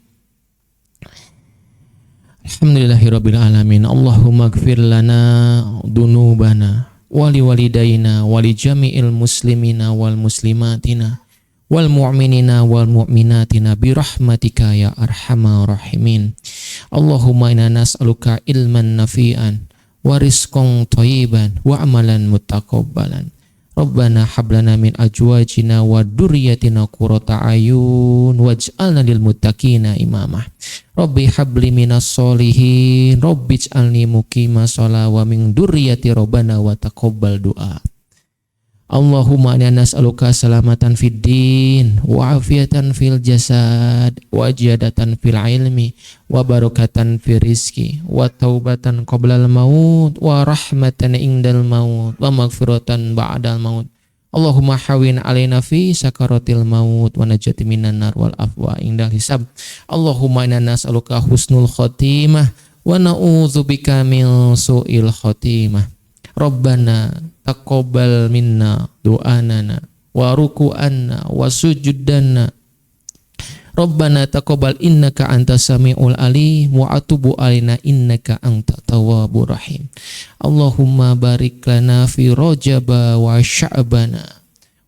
Alhamdulillahirabbil alamin. Allahumma ighfir lana dunubana wa liwalidayna wa li jami'il muslimina wal muslimatina wal mu'minina wal mu'minatina bi rahmatika ya arhamar rahimin. Allahumma inna nas'aluka ilman nafi'an wa rizqan thayyiban wa amalan mutaqabbalan. Rabbana hablana min ajwajina wa dzurriyyatina qurrata ayun waj'alna lil muttaqina imamah. Rabbi habli minas solihin, Rabbi ij'alni muqimas shalah wa min dzurriyyati Rabbana wa taqabbal du'a. Allahumma inna nas'aluka salamatan fid din wa afiyatan fil jasad wa jadatan fil ilmi wa barakatan fil rizqi wa taubatan qoblal maut wa rahmatan indal maut wa maghfiratan ba'dal maut. Allahumma hawin alaina fi sakaratil maut wa najati minan nar wal afwa indal hisab. Allahumma inna nas'aluka husnul khotimah wa na'udzubika min su'il khotimah. Rabbana taqabbal minna du'anana wa ruku'anna wa sujudana Rabbana taqabbal innaka antas samiul alim wa atubu alaina innaka antat tawwabur rahim. Allahumma barik lana fi Rajab wa Sya'bana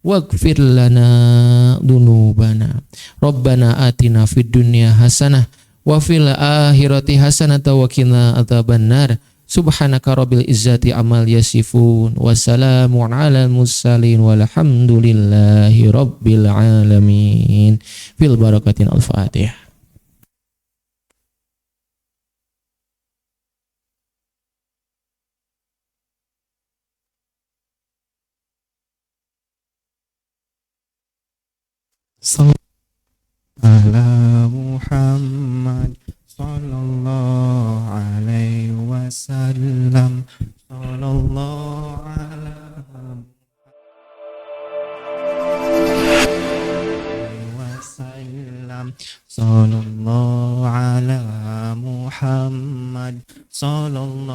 waghfir lana dunubana. Rabbana atina fid dunya hasanah wa fil akhirati hasanah wa qina adzabannar. Subhanaka rabbil izzati amal yasifun wa salamun alal mursalin walhamdulillahi rabbil alamin. Fil barakatin al-Fatihah. Ala Muhammad sallallahu alaihi wasallam, sallallahu alaihi wasallam, sallallahu ala Muhammad sallallahu